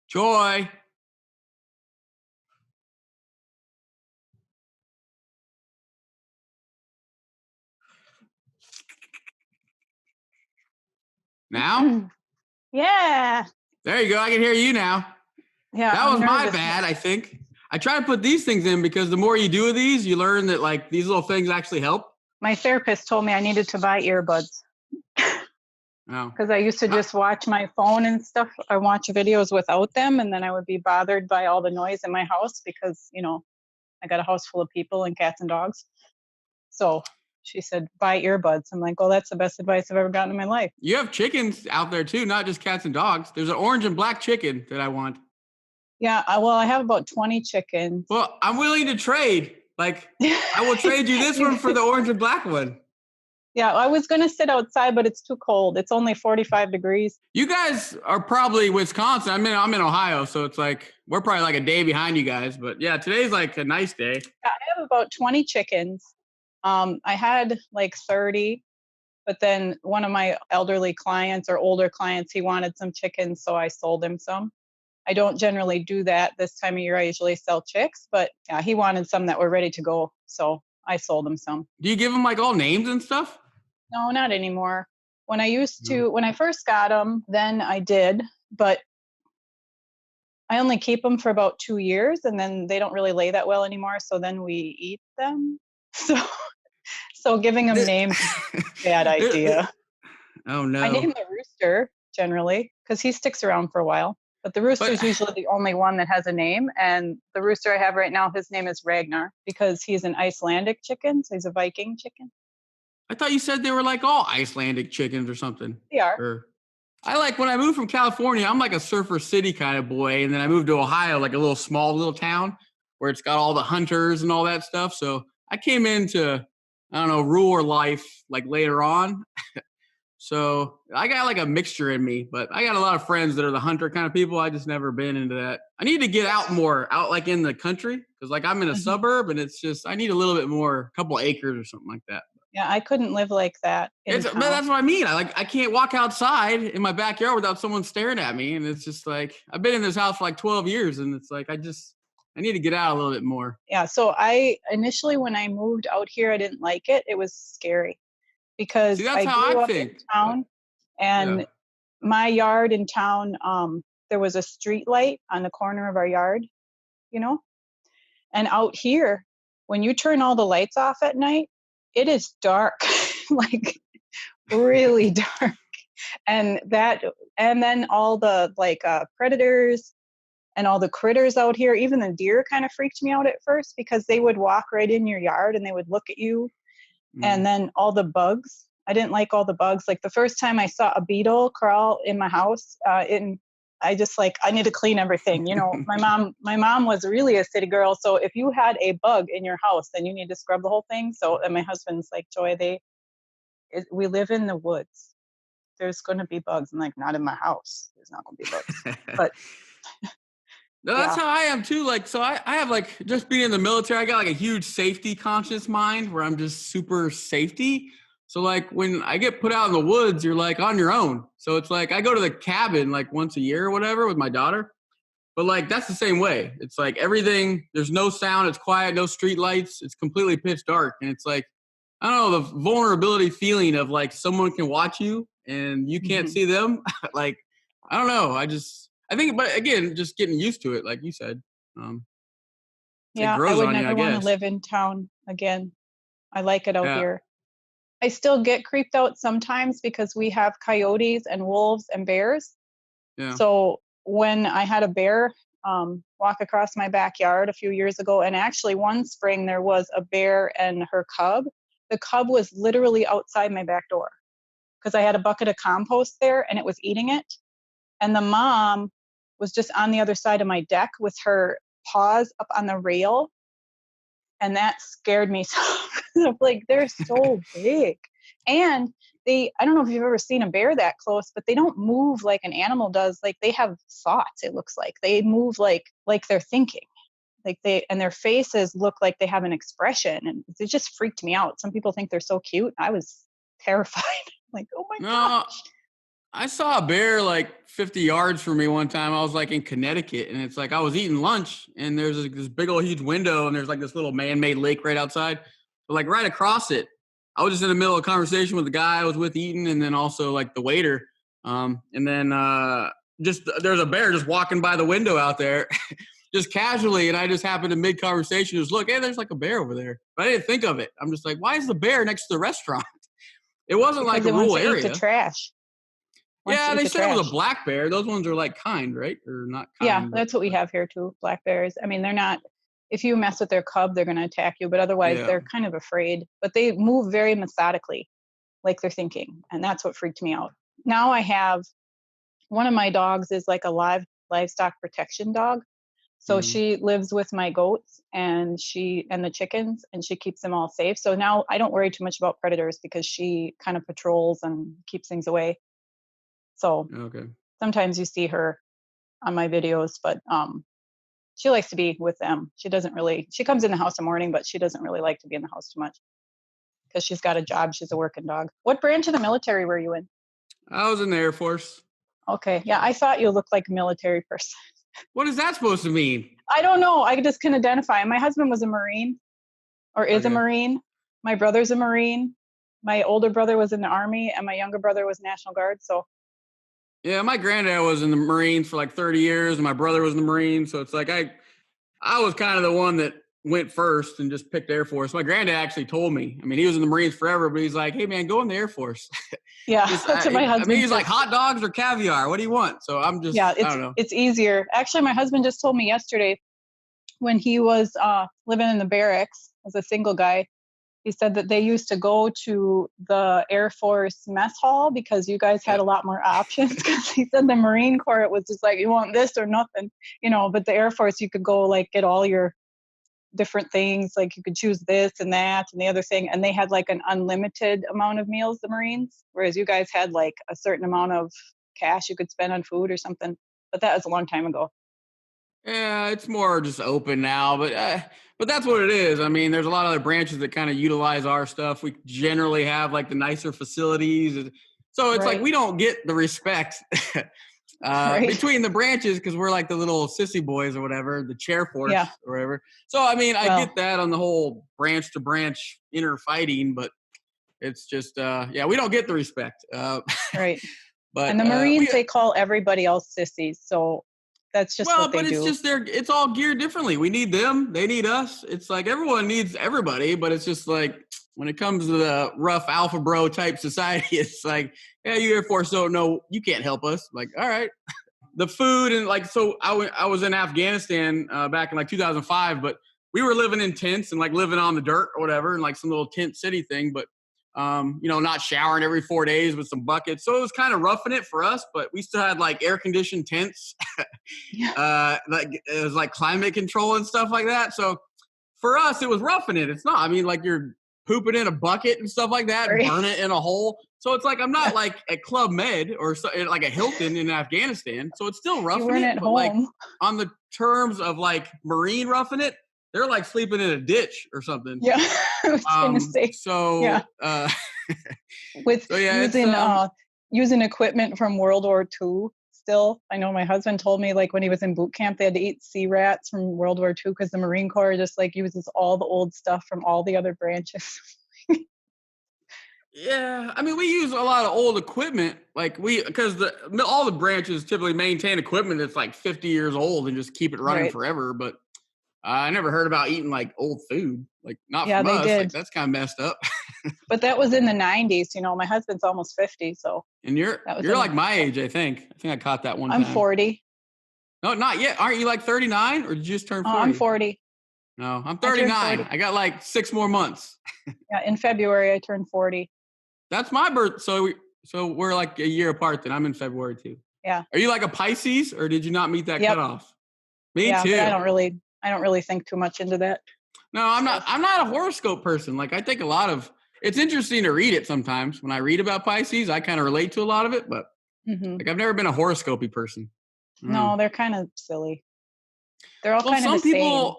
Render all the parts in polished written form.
Joy. Now? Yeah. There you go. I can hear you now. Yeah. That was my bad, I think. I try to put these things in because the more you do of these, you learn that like these little things actually help. My therapist told me I needed to buy earbuds. Oh. Because I used to just watch my phone and stuff. I watch videos without them, and then I would be bothered by all the noise in my house because, you know, I got a house full of people and cats and dogs. So she said, buy earbuds. I'm like, well, that's the best advice I've ever gotten in my life. You have chickens out there too, not just cats and dogs. There's an orange and black chicken that I want. Yeah, I have about 20 chickens. Well, I'm willing to trade. Like, I will trade you this one for the orange and black one. Yeah, I was going to sit outside, but it's too cold. It's only 45 degrees. You guys are probably Wisconsin. I'm in Ohio, so it's like we're probably like a day behind you guys. But yeah, today's like a nice day. I have about 20 chickens. I had like 30, but then one of my elderly clients or older clients, he wanted some chickens, so I sold him some. I don't generally do that this time of year. I usually sell chicks, but yeah, he wanted some that were ready to go, so I sold him some. Do you give them like all names and stuff? No, not anymore. When I first got them, then I did, but I only keep them for about 2 years, and then they don't really lay that well anymore, so then we eat them. So giving them names is a bad idea. Oh, no. I name the rooster generally because he sticks around for a while. But the rooster is usually the only one that has a name. And the rooster I have right now, his name is Ragnar because he's an Icelandic chicken. So he's a Viking chicken. I thought you said they were like all Icelandic chickens or something. They are. I like when I moved from California, I'm like a surfer city kind of boy. And then I moved to Ohio, like a little small little town where it's got all the hunters and all that stuff. So I came into, I don't know, rural life like later on. So I got like a mixture in me, but I got a lot of friends that are the hunter kind of people. I just never been into that. I need to get out more, out like in the country, because like I'm in a suburb and it's just I need a little bit more, a couple acres or something like that. Yeah, I couldn't live like that. But that's what I mean. I can't walk outside in my backyard without someone staring at me, and it's just like I've been in this house for like 12 years, and it's like I need to get out a little bit more. Yeah. So I initially when I moved out here, I didn't like it. It was scary. Because I grew up in town, and my yard in town, there was a street light on the corner of our yard, you know? And out here, when you turn all the lights off at night, it is dark, like really dark. And then all the like predators and all the critters out here, even the deer kind of freaked me out at first because they would walk right in your yard and they would look at you. And then all the bugs. I didn't like all the bugs. Like the first time I saw a beetle crawl in my house, I just like, I need to clean everything. You know, my mom was really a city girl. So if you had a bug in your house, then you need to scrub the whole thing. So, and my husband's like, Joy, we live in the woods. There's going to be bugs. I'm like, not in my house. There's not going to be bugs. But no, that's how I am too. Like, so I have like just being in the military, I got like a huge safety conscious mind where I'm just super safety. So like when I get put out in the woods, you're like on your own. So it's like I go to the cabin like once a year or whatever with my daughter. But like that's the same way. It's like everything, there's no sound, it's quiet, no street lights, it's completely pitch dark. And it's like, I don't know, the vulnerability feeling of like someone can watch you and you can't see them. Like, I don't know. I think, but again, just getting used to it, like you said. Yeah, I would never want to live in town again. I like it out here. I still get creeped out sometimes because we have coyotes and wolves and bears. Yeah. So when I had a bear walk across my backyard a few years ago, and actually one spring there was a bear and her cub. The cub was literally outside my back door because I had a bucket of compost there and it was eating it. And the mom was just on the other side of my deck with her paws up on the rail. And that scared me. So like, they're so big. And I don't know if you've ever seen a bear that close, but they don't move like an animal does. Like they have thoughts, it looks like. They move like they're thinking. Like and their faces look like they have an expression. And it just freaked me out. Some people think they're so cute. I was terrified. Like, oh my gosh. I saw a bear like 50 yards from me one time. I was like in Connecticut, and it's like I was eating lunch, and there's this big old huge window, and there's like this little man-made lake right outside. But like right across it, I was just in the middle of a conversation with the guy I was with eating, and then also like the waiter. And then just there's a bear just walking by the window out there, just casually, and I just happened to mid conversation just look, hey, there's like a bear over there. But I didn't think of it. I'm just like, why is the bear next to the restaurant? It wasn't because like a it wants rural to eat area. the trash. Yeah, they said it was a black bear. Those ones are like kind, right? Or not kind. Yeah, that's what we have here too, black bears. I mean, they're not, if you mess with their cub, they're going to attack you, but otherwise they're kind of afraid. But they move very methodically, like they're thinking. And that's what freaked me out. Now I have, one of my dogs is like a livestock protection dog. So she lives with my goats and the chickens, and she keeps them all safe. So now I don't worry too much about predators because she kind of patrols and keeps things away. So sometimes you see her on my videos, but she likes to be with them. She comes in the house in the morning, but she doesn't really like to be in the house too much because she's got a job. She's a working dog. What branch of the military were you in? I was in the Air Force. Okay. Yeah, I thought you looked like a military person. What is that supposed to mean? I don't know. I just can identify. My husband was a Marine or is a Marine. My brother's a Marine. My older brother was in the Army, and my younger brother was National Guard. So yeah, my granddad was in the Marines for like 30 years, and my brother was in the Marines. So it's like I was kind of the one that went first and just picked Air Force. My granddad actually told me. I mean, he was in the Marines forever, but he's like, "Hey, man, go in the Air Force." Yeah, that's what my husband. I mean, he's like, hot dogs or caviar. What do you want? So I'm just, I don't know. It's easier. Actually, my husband just told me yesterday when he was living in the barracks as a single guy. He said that they used to go to the Air Force mess hall because you guys had a lot more options. Because he said the Marine Corps, it was just like, you want this or nothing, but the Air Force, you could go like get all your different things. Like you could choose this and that and the other thing. And they had like an unlimited amount of meals, the Marines, whereas you guys had like a certain amount of cash you could spend on food or something. But that was a long time ago. Yeah, it's more just open now, but that's what it is. I mean, there's a lot of other branches that kind of utilize our stuff. We generally have like the nicer facilities, so it's like we don't get the respect between the branches because we're like the little sissy boys or whatever, the chair force or whatever. So I mean, I get that on the whole branch to branch inner fighting, but it's just we don't get the respect. Right. But and the Marines, they call everybody else sissies. So that's just what they do. Well, but it's just it's all geared differently. We need them. They need us. It's like everyone needs everybody, but it's just like when it comes to the rough alpha bro type society, it's like, yeah, you Air Force don't know. You can't help us. Like, all right. The food and like, so I was in Afghanistan back in like 2005, but we were living in tents and like living on the dirt or whatever, and like some little tent city thing, but not showering every 4 days with some buckets. So it was kind of roughing it for us, but we still had like air conditioned tents. Like it was like climate control and stuff like that. So for us, it was roughing it. It's not, I mean, like you're pooping in a bucket and stuff like that, burn it in a hole. So it's like, I'm not like at Club Med or like a Hilton in Afghanistan. So it's still roughing it. But home. Like on the terms of like Marine roughing it, they're like sleeping in a ditch or something. Yeah, I was gonna say. So yeah. Using equipment from World War II. Still, I know my husband told me like when he was in boot camp, they had to eat sea rats from World War II because the Marine Corps just like uses all the old stuff from all the other branches. Yeah, I mean, we use a lot of old equipment, like because all the branches typically maintain equipment that's like 50 years old and just keep it running forever. But I never heard about eating like old food, like not from us. Like, that's kind of messed up. But that was in the 90s. My husband's almost 50, so. And you're like my age, I think. I think I caught that one time. I'm 40. No, not yet. Aren't you like 39, or did you just turn 40? I'm 40. No, I'm 39. I got like 6 more months. Yeah, in February I turned 40. That's my birth. So we're like a year apart. Then I'm in February too. Yeah. Are you like a Pisces, or did you not meet that cutoff? Me too. But I don't really think too much into that. No, I'm not a horoscope person. Like I think it's interesting to read it sometimes. When I read about Pisces, I kind of relate to a lot of it, but like I've never been a horoscopy person. No, they're kind of silly. They're all kind of the same.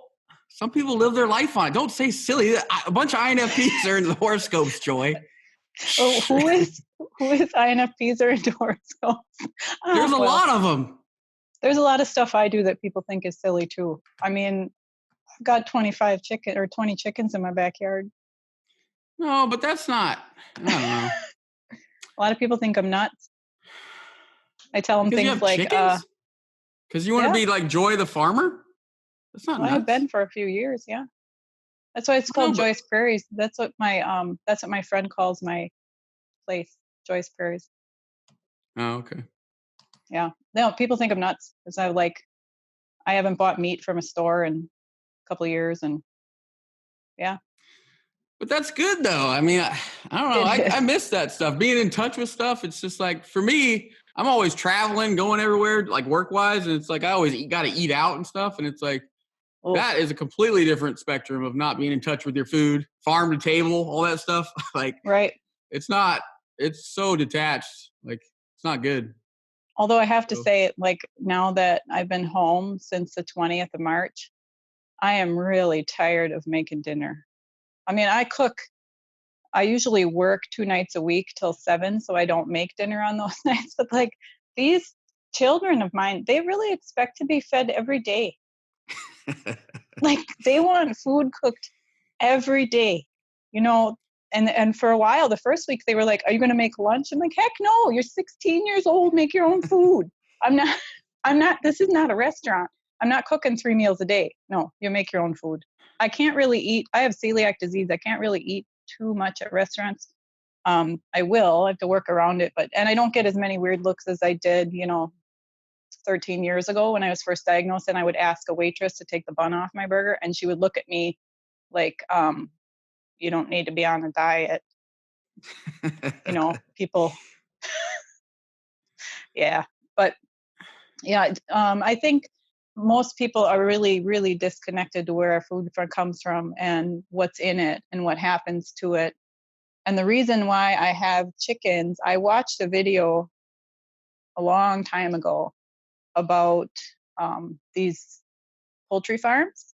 Some people live their life on it. Don't say silly. A bunch of INFPs are in the horoscopes, Joy. Oh, who is INFPs or into horoscopes? There's a lot of them. There's a lot of stuff I do that people think is silly too. I mean, I've got 20 chickens in my backyard. No, but that's not, I don't know. A lot of people think I'm nuts. I tell them things like, chickens? Because you want to be like Joy the farmer? That's not nuts. I've been for a few years, yeah. That's why it's called Joyous Prairies. That's what my friend calls my place, Joyous Prairies. Oh, okay. Yeah. No, people think I'm nuts because I haven't bought meat from a store in a couple of years, and yeah. But that's good though. I mean, I don't know. I miss that stuff. Being in touch with stuff. It's just like, for me, I'm always traveling, going everywhere, like work-wise, and it's like I always got to eat out and stuff, and it's like, that is a completely different spectrum of not being in touch with your food, farm to table, all that stuff. Like, right. It's so detached. Like, it's not good. Although I have to say, like, now that I've been home since the 20th of March, I am really tired of making dinner. I mean, I usually work 2 nights a week till 7, so I don't make dinner on those nights. But like, these children of mine, they really expect to be fed every day. Like, they want food cooked every day, you know. And for a while, the first week, they were like, "Are you going to make lunch?" I'm like, "Heck no! You're 16 years old. Make your own food." I'm not. This is not a restaurant. I'm not cooking 3 meals a day. No, you make your own food. I can't really eat. I have celiac disease. I can't really eat too much at restaurants. I have to work around it, and I don't get as many weird looks as I did, 13 years ago when I was first diagnosed, and I would ask a waitress to take the bun off my burger, and she would look at me like, you don't need to be on a diet. People. Yeah. But yeah, I think most people are really, really disconnected to where our food comes from and what's in it and what happens to it. And the reason why I have chickens, I watched a video a long time ago about these poultry farms,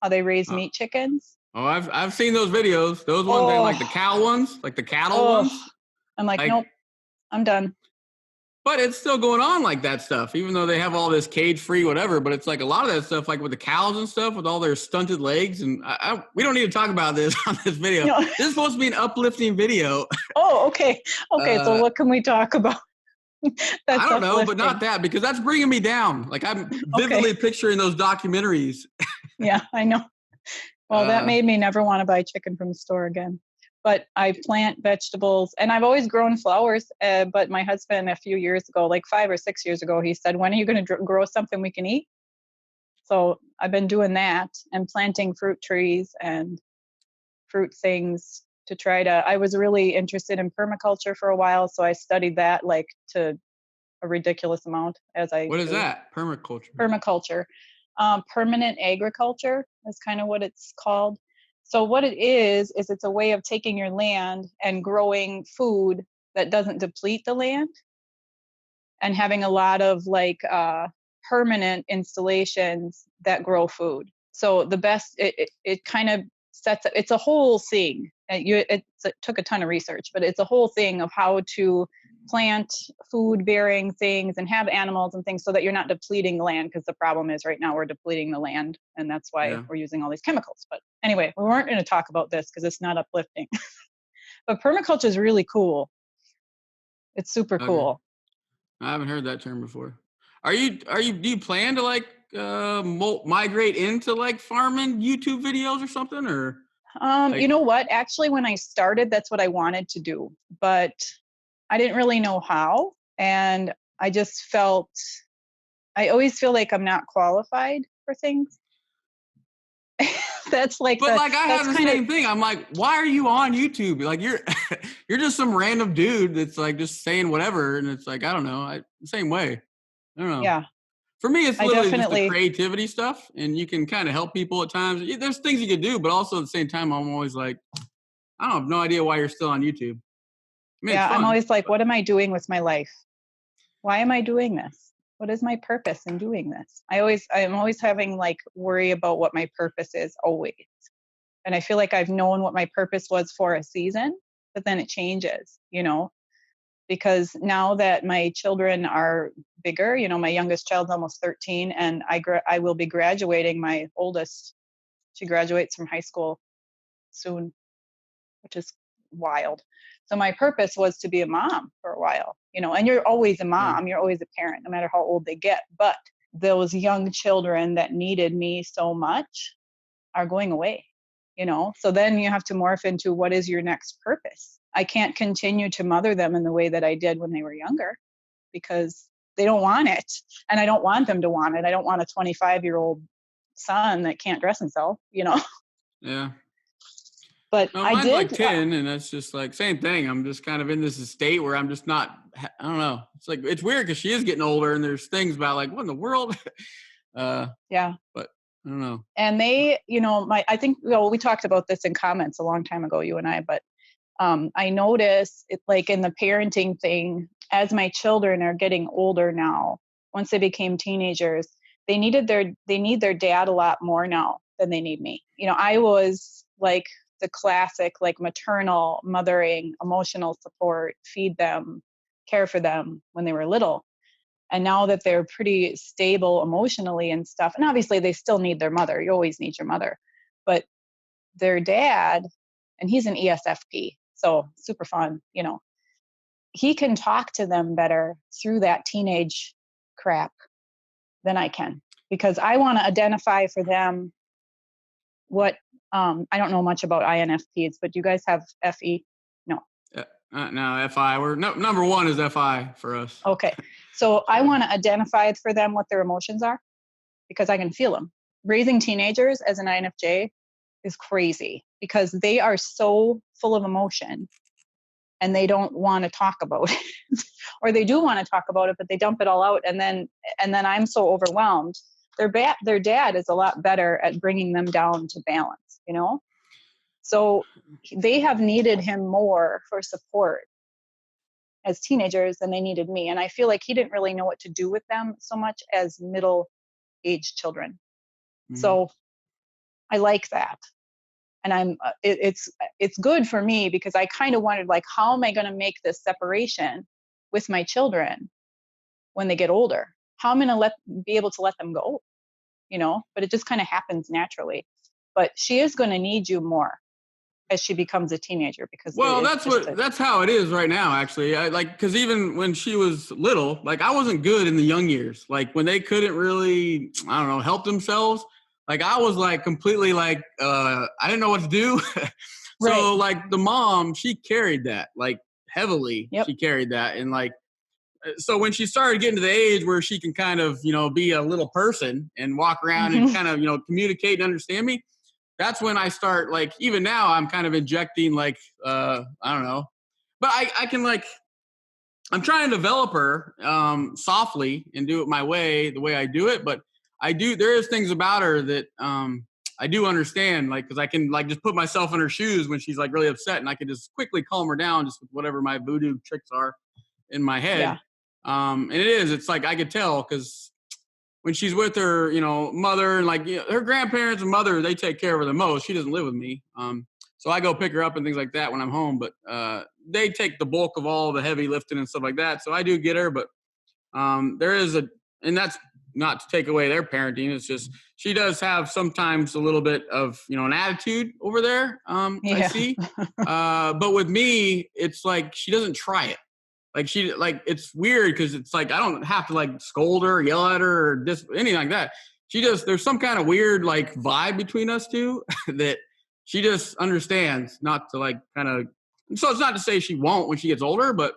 how they raise meat chickens. Oh, I've seen those videos. Those ones, they like the cow ones, like the cattle ones. I'm like, nope, I'm done. But it's still going on like that stuff, even though they have all this cage-free whatever. But it's like a lot of that stuff, like with the cows and stuff, with all their stunted legs. And we don't need to talk about this on this video. No. This is supposed to be an uplifting video. Oh, okay. Okay, so what can we talk about? I don't know, but not that, because that's bringing me down. Like, I'm vividly picturing those documentaries. Yeah, I know. Well, that made me never want to buy chicken from the store again. But I plant vegetables, and I've always grown flowers. But my husband, a few years ago, like 5 or 6 years ago, he said, "When are you going to grow something we can eat?" So I've been doing that and planting fruit trees and fruit things to try to. I was really interested in permaculture for a while, so I studied that like to a ridiculous amount as I. What is that? Permaculture. Permaculture. Permanent agriculture is kind of what it's called. So what it is it's a way of taking your land and growing food that doesn't deplete the land, and having a lot of like permanent installations that grow food. So the best, it kind of sets up, it's a whole thing. It took a ton of research, but it's a whole thing of how to plant food-bearing things and have animals and things so that you're not depleting the land, because the problem is right now we're depleting the land, and that's why we're using all these chemicals. But anyway, we weren't going to talk about this because it's not uplifting. But permaculture is really cool. It's super cool. I haven't heard that term before. Do you plan to like migrate into like farming YouTube videos or something, or? You know what? Actually, when I started, that's what I wanted to do, but I didn't really know how. And I just I always feel like I'm not qualified for things. That's like, but I have the same thing. I'm like, why are you on YouTube? Like, you're just some random dude that's like just saying whatever. And it's like, I don't know. The same way. I don't know. Yeah. For me, it's literally just the creativity stuff, and you can kind of help people at times. There's things you can do, but also at the same time, I'm always like, I have no idea why you're still on YouTube. I mean, I'm always like, what am I doing with my life? Why am I doing this? What is my purpose in doing this? I'm always having like worry about what my purpose is always. And I feel like I've known what my purpose was for a season, but then it changes, because now that my children are bigger, my youngest child's almost 13, and I will be graduating my oldest. She graduates from high school soon, which is wild. So my purpose was to be a mom for a while, and you're always a mom, you're always a parent, no matter how old they get. But those young children that needed me so much are going away, so then you have to morph into what is your next purpose. I can't continue to mother them in the way that I did when they were younger, because they don't want it, and I don't want them to want it. I don't want a 25-year-old son that can't dress himself, Yeah. But no, I mine's did like 10, and that's just like same thing. I'm just kind of in this state where I'm just not, I don't know. It's like, it's weird because she is getting older, and there's things about like, what in the world? yeah. But I don't know. And they, I think, we talked about this in comments a long time ago, you and I, but I notice it, like in the parenting thing, as my children are getting older now, once they became teenagers, they need their dad a lot more now than they need me. I was like the classic, like maternal, mothering, emotional support, feed them, care for them when they were little. And now that they're pretty stable emotionally and stuff, and obviously they still need their mother. You always need your mother. But their dad, and he's an ESFP, so super fun, he can talk to them better through that teenage crap than I can, because I want to identify for them what, I don't know much about INFPs, but do you guys have FE? No. No, FI. Number one is FI for us. Okay. So I want to identify for them what their emotions are, because I can feel them. Raising teenagers as an INFJ is crazy, because they are so full of emotion and they don't want to talk about it. Or they do want to talk about it, but they dump it all out. And then I'm so overwhelmed. Their dad is a lot better at bringing them down to balance, So they have needed him more for support as teenagers than they needed me. And I feel like he didn't really know what to do with them so much as middle-aged children. Mm-hmm. So I like that. And it's good for me, because I kind of wondered, like, how am I going to make this separation with my children when they get older? How am I going to be able to let them go? But it just kind of happens naturally. But she is going to need you more as she becomes a teenager, because that's how it is right now, actually. Because even when she was little, like, I wasn't good in the young years. Like, when they couldn't really, I don't know, help themselves, like, I was like completely like, I didn't know what to do. So right. Like the mom, she carried that like heavily. Yep. She carried that. And like, so when she started getting to the age where she can kind of, be a little person and walk around and kind of, communicate and understand me, that's when I start, like, even now I'm kind of injecting like, I don't know, but I can, like, I'm trying to develop her softly and do it my way, the way I do it. But there is things about her that I do understand, like, because I can, like, just put myself in her shoes when she's like really upset, and I can just quickly calm her down just with whatever my voodoo tricks are in my head. Yeah. And it's like, I could tell, because when she's with her, mother, and like, her grandparents and mother, they take care of her the most. She doesn't live with me. So I go pick her up and things like that when I'm home, but they take the bulk of all the heavy lifting and stuff like that. So I do get her, but there is and that's not to take away their parenting. It's just, she does have sometimes a little bit of, an attitude over there. I see. But with me, it's like, she doesn't try it. Like, it's weird, because it's like, I don't have to like scold her, yell at her, or anything like that. There's some kind of weird like vibe between us two that she just understands not to like kind of, so it's not to say she won't when she gets older, but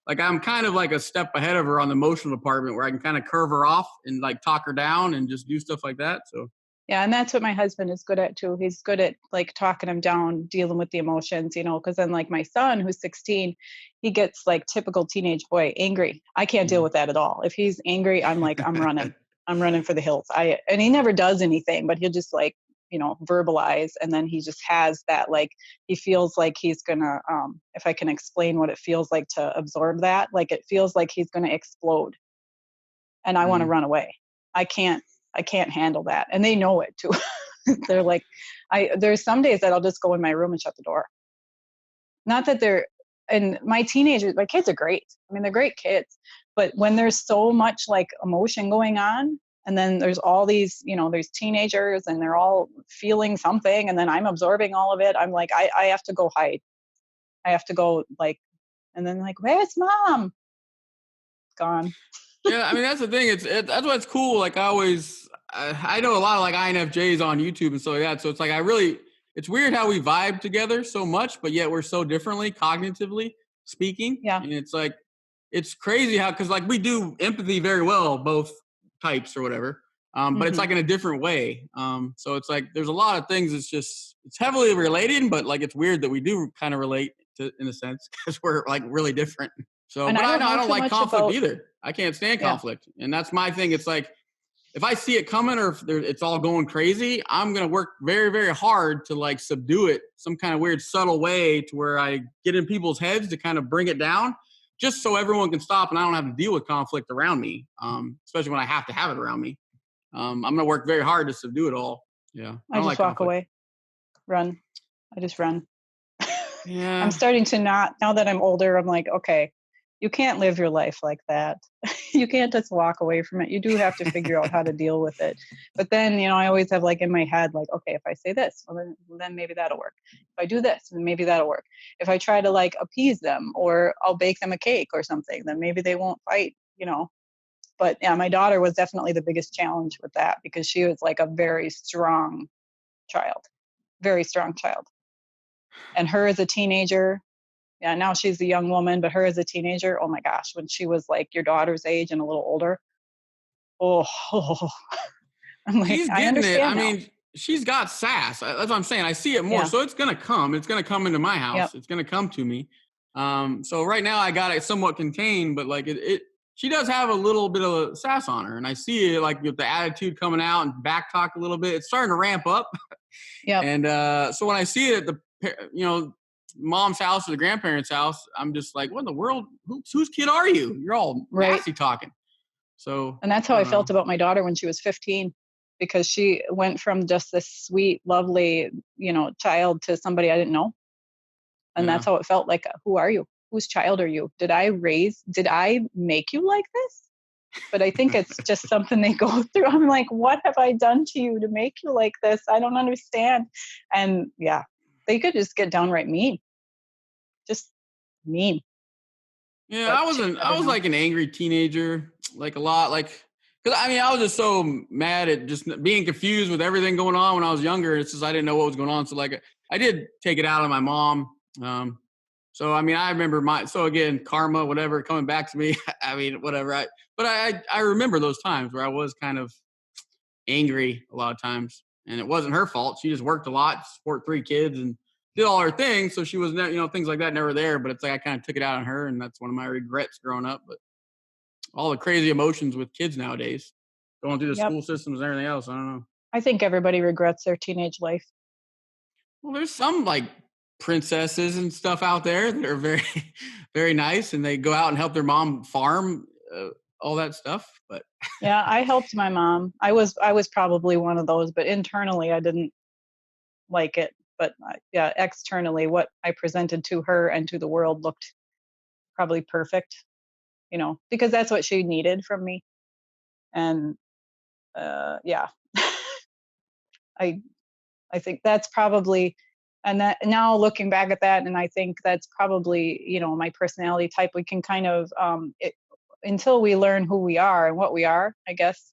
like, I'm kind of like a step ahead of her on the emotional department, where I can kind of curve her off and like talk her down and just do stuff like that. So yeah, and that's what my husband is good at too. He's good at like talking him down, dealing with the emotions, because then like my son, who's 16, he gets like typical teenage boy, angry. I can't deal with that at all. If he's angry, I'm like, I'm running for the hills. And he never does anything, but he'll just like, verbalize. And then he just has that, like, he feels like he's gonna, if I can explain what it feels like to absorb that, like, it feels like he's gonna explode. And I want to run away. I can't handle that. And they know it too. They're like, there's some days that I'll just go in my room and shut the door. not that they're, and my kids are great. I mean, they're great kids, but when there's so much like emotion going on, and then there's all these, there's teenagers and they're all feeling something, and then I'm absorbing all of it. I'm like, I have to go hide. I have to go like, and then like, where's mom? Gone. Yeah, I mean, that's the thing. That's what's cool. Like I know a lot of like INFJs on YouTube and stuff like that. So it's like it's weird how we vibe together so much, but yet we're so differently cognitively speaking. Yeah. And it's like, it's crazy how, cause like we do empathy very well, both types or whatever. But it's like in a different way. So it's like, there's a lot of things. It's heavily related, but like, it's weird that we do kind of relate to, in a sense, cause we're like really different. So, and but I don't like conflict either. I can't stand conflict. And that's my thing. It's like, if I see it coming or if it's all going crazy, I'm going to work very, very hard to like subdue it some kind of weird, subtle way to where I get in people's heads to kind of bring it down just so everyone can stop and I don't have to deal with conflict around me, especially when I have to have it around me. I'm going to work very hard to subdue it all. Yeah. I just like walk away, run. I just run. Yeah. I'm starting to now that I'm older, I'm like, okay, you can't live your life like that. You can't just walk away from it. You do have to figure out how to deal with it. But then, I always have like in my head, like, okay, if I say this, well, then maybe that'll work. If I do this, then maybe that'll work. If I try to like appease them or I'll bake them a cake or something, then maybe they won't fight, But yeah, my daughter was definitely the biggest challenge with that because she was like a very strong child. And her as a teenager, yeah, now she's a young woman, but her as a teenager, oh my gosh, when she was like your daughter's age and a little older, oh I'm like, she's getting I understand it. I now. mean, she's got sass. That's what I'm saying. I see it more. Yeah. So it's going to come. It's going to come into my house. Yep. It's going to come to me. So right now I got it somewhat contained, but like she does have a little bit of sass on her. And I see it like with the attitude coming out and back talk a little bit. It's starting to ramp up. Yeah. And so when I see it at the, mom's house or the grandparents' house, I'm just like, what in the world? Whose kid are you? You're all nasty talking. So, and that's how I felt about my daughter when she was 15, because she went from just this sweet, lovely, child to somebody I didn't know. And that's how it felt like, who are you? Whose child are you? Did I make you like this? But I think it's just something they go through. I'm like, what have I done to you to make you like this? I don't understand. And yeah, they could just get downright mean. Just mean. Yeah, but I was like an angry teenager, like a lot, like, cause I mean, I was just so mad at just being confused with everything going on when I was younger. It's just, I didn't know what was going on. So like, I did take it out on my mom. So, I mean, I remember so again, karma, whatever, coming back to me. I mean, whatever. I remember those times where I was kind of angry a lot of times, and it wasn't her fault. She just worked a lot, support 3 kids, and did all her things. So she was, things like that never there. But it's like I kind of took it out on her, and that's one of my regrets growing up. But all the crazy emotions with kids nowadays, going through the school systems and everything else. I don't know. I think everybody regrets their teenage life. Well, there's some like princesses and stuff out there that are very, very nice, and they go out and help their mom farm, all that stuff. But yeah, I helped my mom. I was probably one of those, but internally I didn't like it. But yeah, externally what I presented to her and to the world looked probably perfect, because that's what she needed from me. And yeah, I think that's probably, and that now looking back at that, and I think that's probably, my personality type. We can kind of, until we learn who we are and what we are, I guess,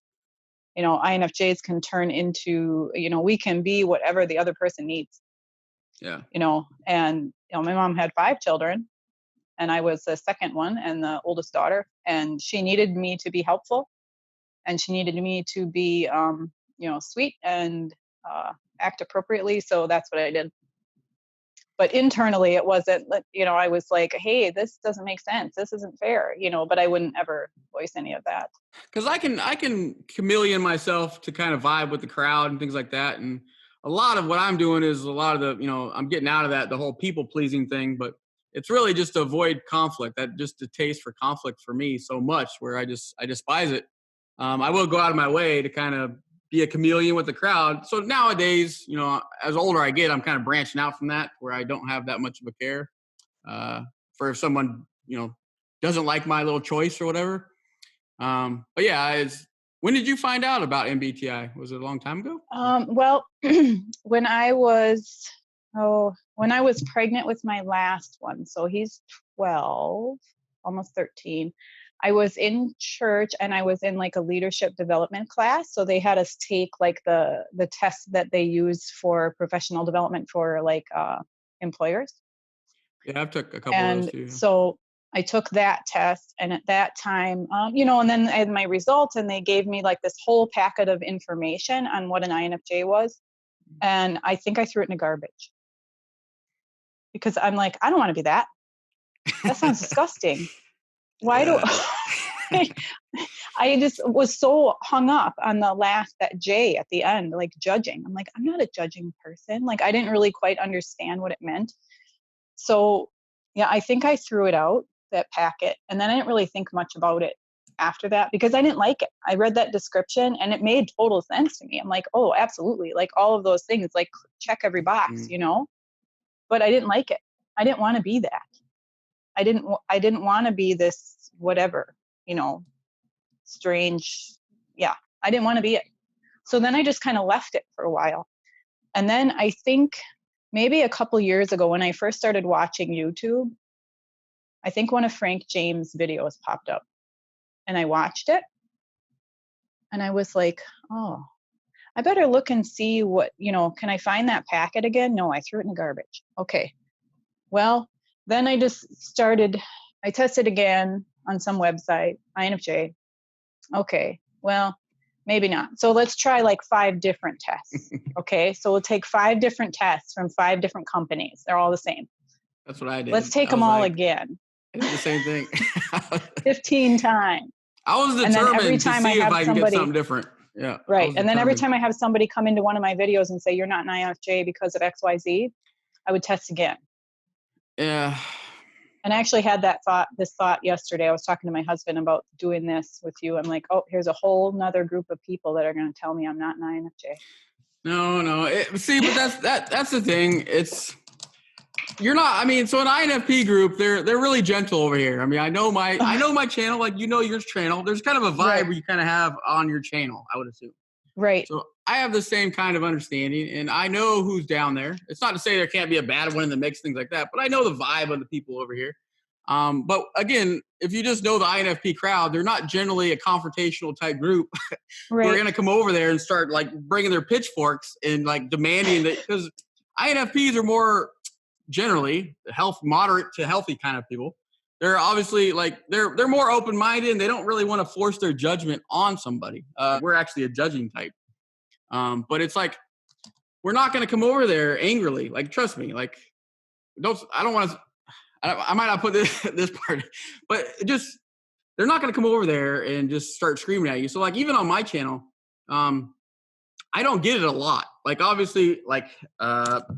INFJs can turn into, we can be whatever the other person needs. Yeah. And, my mom had 5 children, and I was the second one and the oldest daughter, and she needed me to be helpful, and she needed me to be, sweet and act appropriately. So that's what I did. But internally it wasn't, I was like, hey, this doesn't make sense. This isn't fair, but I wouldn't ever voice any of that. Cause I can chameleon myself to kind of vibe with the crowd and things like that. And a lot of what I'm doing is a lot of the, I'm getting out of that, the whole people pleasing thing, but it's really just to avoid conflict. That just a taste for conflict for me so much where I despise it. I will go out of my way to kind of be a chameleon with the crowd. So nowadays, as older I get, I'm kind of branching out from that where I don't have that much of a care. for if someone, doesn't like my little choice or whatever. But yeah, when did you find out about MBTI? Was it a long time ago? Well, when I was pregnant with my last one, so he's 12, almost 13. I was in church and I was in like a leadership development class. So they had us take like the test that they use for professional development for like employers. Yeah, I've took a couple of those too. Yeah. So I took that test, and at that time, and then I had my results, and they gave me like this whole packet of information on what an INFJ was. And I think I threw it in the garbage because I'm like, I don't want to be that. That sounds disgusting. Why do I just was so hung up on that J at the end, like judging. I'm like, I'm not a judging person. Like, I didn't really quite understand what it meant. So yeah, I think I threw it out, that packet. And then I didn't really think much about it after that because I didn't like it. I read that description and it made total sense to me. I'm like, oh, absolutely. Like all of those things, like check every box, but I didn't like it. I didn't want to be that. I didn't want to be this, whatever, strange. Yeah. I didn't want to be it. So then I just kind of left it for a while. And then I think maybe a couple years ago when I first started watching YouTube, I think one of Frank James' videos popped up and I watched it and I was like, oh, I better look and see what, can I find that packet again? No, I threw it in the garbage. Okay. Well, then I tested again on some website, INFJ. Okay. Well, maybe not. So let's try like 5 different tests. Okay. So we'll take 5 different tests from 5 different companies. They're all the same. That's what I did. Let's take them all again. I did the same thing. 15 times. I was determined to see if I can get something different. Yeah. Right. And then every time I have somebody come into one of my videos and say, you're not an INFJ because of XYZ, I would test again. Yeah. And I actually had this thought yesterday. I was talking to my husband about doing this with you. I'm like, oh, here's a whole nother group of people that are going to tell me I'm not an INFJ. No. But that's the thing. You're not. I mean, so an INFP group, they're really gentle over here. I mean, I know my channel, like your channel. There's kind of a vibe where you kind of have on your channel, I would assume. Right. So I have the same kind of understanding, and I know who's down there. It's not to say there can't be a bad one in the mix, things like that, but I know the vibe of the people over here. But again, if you just know the INFP crowd, they're not generally a confrontational type group. Right. Who are going to come over there and start like bringing their pitchforks and like demanding that, because INFPs are more generally moderate to healthy kind of people. They're obviously like they're more open-minded and they don't really want to force their judgment on somebody. We're actually a judging type. But it's like we're not going to come over there angrily. Like, trust me. Like, I don't want to. I might not put this part, but just they're not going to come over there and just start screaming at you. So, like, even on my channel, I don't get it a lot. Like, obviously, like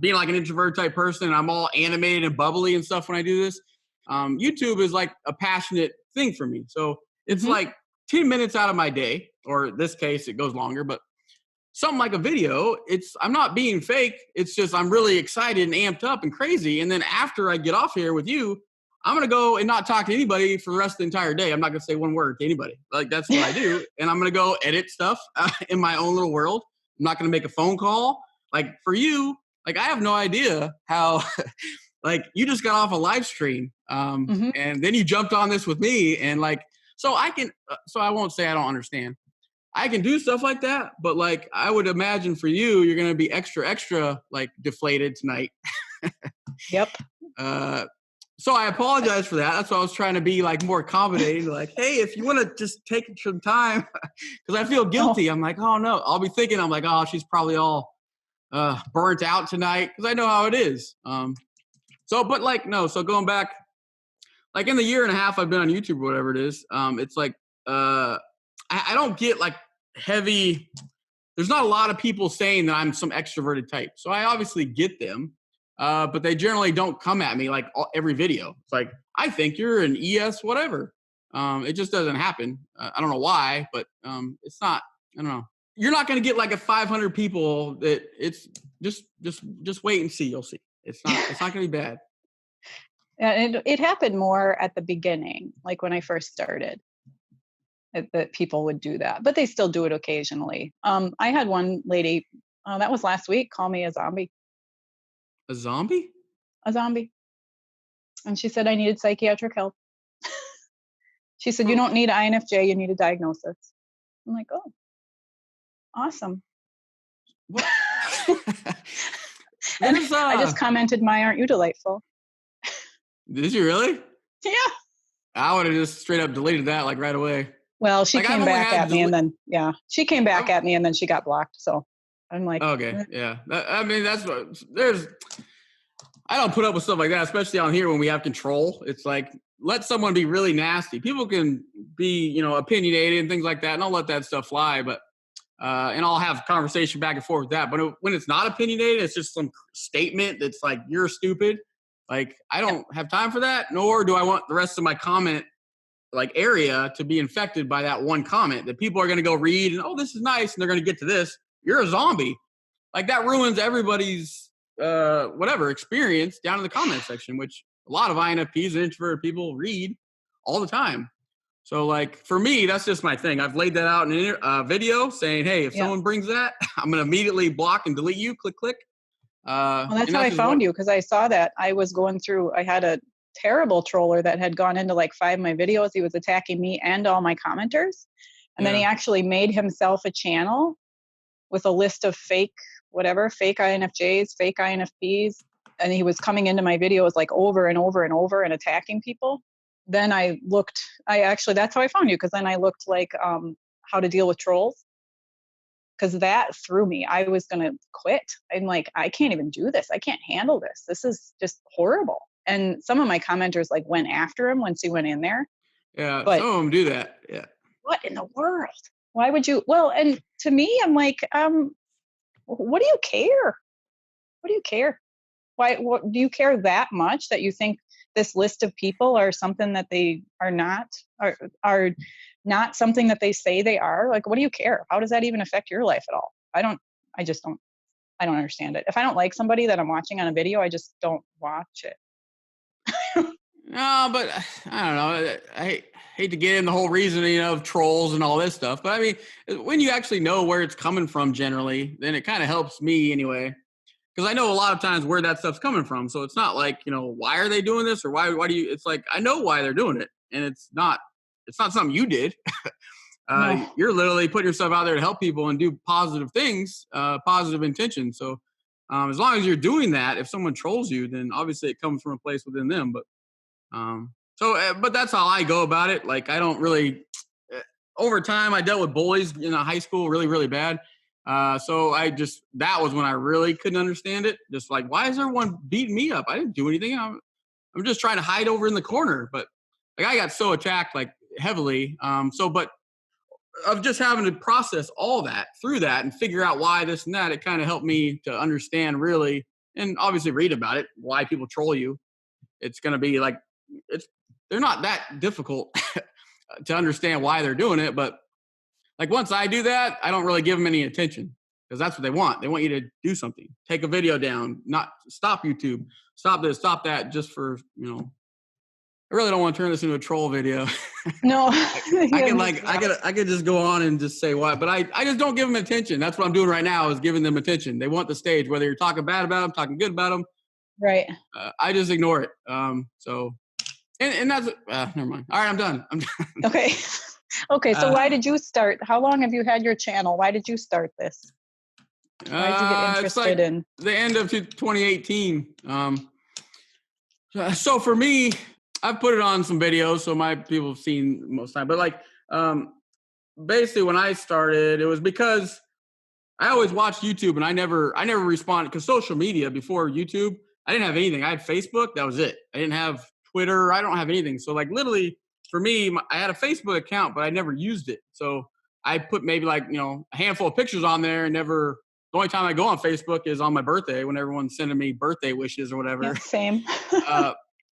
being like an introvert type person, and I'm all animated and bubbly and stuff when I do this. YouTube is like a passionate thing for me. So it's like 10 minutes out of my day, or in this case, it goes longer, but something like a video, I'm not being fake. It's just I'm really excited and amped up and crazy. And then after I get off here with you, I'm going to go and not talk to anybody for the rest of the entire day. I'm not going to say one word to anybody. Like, that's what I do. And I'm going to go edit stuff in my own little world. I'm not going to make a phone call. Like, for you, like, I have no idea how, like, you just got off a live stream and then you jumped on this with me. And like, so I won't say I don't understand. I can do stuff like that, but like, I would imagine for you, you're going to be extra like deflated tonight. Yep. So I apologize for that. That's why I was trying to be like more accommodating. Like, hey, if you want to just take some time, because I feel guilty. I'm like, oh no, I'll be thinking, I'm like, oh, she's probably all burnt out tonight, because I know how it is. But like, no. So going back, like in the year and a half I've been on YouTube or whatever it is, it's like I don't get like heavy. There's not a lot of people saying that I'm some extroverted type. So I obviously get them. But they generally don't come at me like every video. It's like, I think you're an ES whatever. It just doesn't happen. I don't know why, but it's not. I don't know. You're not going to get like a 500 people. That it's just wait and see. You'll see. It's not going to be bad. And it happened more at the beginning, like when I first started, that people would do that, but they still do it occasionally. I had one lady, that was last week, call me a zombie. A zombie? A zombie. And she said I needed psychiatric help. She said, you don't need INFJ, you need a diagnosis. I'm like, oh, awesome. What? And I just commented, aren't you delightful? Did you really? Yeah. I would have just straight up deleted that like right away. Well, she came back at me and then, she came back at me and then she got blocked. So I'm like, okay. Yeah. I mean, that's what I don't put up with stuff like that, especially on here when we have control. It's like, let someone be really nasty. People can be, opinionated and things like that, and I'll let that stuff fly. But and I'll have conversation back and forth with that. But when it's not opinionated, it's just some statement that's like, you're stupid. Like, I don't have time for that, nor do I want the rest of my comment area to be infected by that one comment that people are going to go read and, oh, this is nice, and they're going to get to this. You're a zombie. Like, that ruins everybody's whatever experience down in the comment section, which a lot of INFPs and introverted people read all the time. So, like, for me, that's just my thing. I've laid that out in a video saying, hey, if someone brings that, I'm going to immediately block and delete you. Click, click. Well, that's how I found you, because I saw that. I was going through, I had a terrible troller that had gone into like 5 of my videos. He was attacking me and all my commenters. And then he actually made himself a channel with a list of fake INFJs, fake INFPs. And he was coming into my videos like over and over and over and attacking people. Then that's how I found you, because then I looked like how to deal with trolls. Because that threw me. I was going to quit. I'm like, I can't even do this. I can't handle this. This is just horrible. And some of my commenters like went after him once he went in there. Yeah, but some of them do that. Yeah. What in the world? Why would you? Well, and to me, I'm like, what do you care? What do you care? Why? What do you care that much that you think this list of people are something that they are not, are not something that they say they are? Like, what do you care? How does that even affect your life at all? I don't understand it. If I don't like somebody that I'm watching on a video, I just don't watch it. No, but I don't know. I hate to get in the whole reasoning of trolls and all this stuff. But I mean, when you actually know where it's coming from generally, then it kind of helps me anyway. Because I know a lot of times where that stuff's coming from. So it's not like, why are they doing this? Or why do you, it's like, I know why they're doing it. And it's not something you did. No. You're literally putting yourself out there to help people and do positive things, positive intention. So as long as you're doing that, if someone trolls you, then obviously it comes from a place within them. But but that's how I go about it. Like, I don't really, over time, I dealt with bullies in high school really, really bad. So that was when I really couldn't understand it. Just like, why is everyone beating me up? I didn't do anything. I'm just trying to hide over in the corner. But like, I got so attacked like heavily. But of just having to process all that through that and figure out why this and that, it kind of helped me to understand really, and obviously read about it, why people troll you. It's going to be like, they're not that difficult to understand why they're doing it. But like, once I do that, I don't really give them any attention, because that's what they want. They want you to do something, take a video down, not stop YouTube, stop this, stop that, just for, I really don't want to turn this into a troll video. No, I could just go on and just say what, but I just don't give them attention. That's what I'm doing right now, is giving them attention. They want the stage, whether you're talking bad about them, talking good about them. Right. I just ignore it. And that's, never mind. All right, I'm done. Okay. Okay. So why did you start? How long have you had your channel? Why did you start this? Why did you get interested in? The end of 2018. So for me, I've put it on some videos, so my people have seen most of the time. But like, basically when I started, it was because I always watched YouTube, and I never responded, because social media before YouTube, I didn't have anything. I had Facebook. That was it. I didn't have Twitter. I don't have anything. So like, literally for me, I had a Facebook account, but I never used it. So I put maybe like, a handful of pictures on there, and the only time I go on Facebook is on my birthday, when everyone's sending me birthday wishes or whatever. Yeah, same.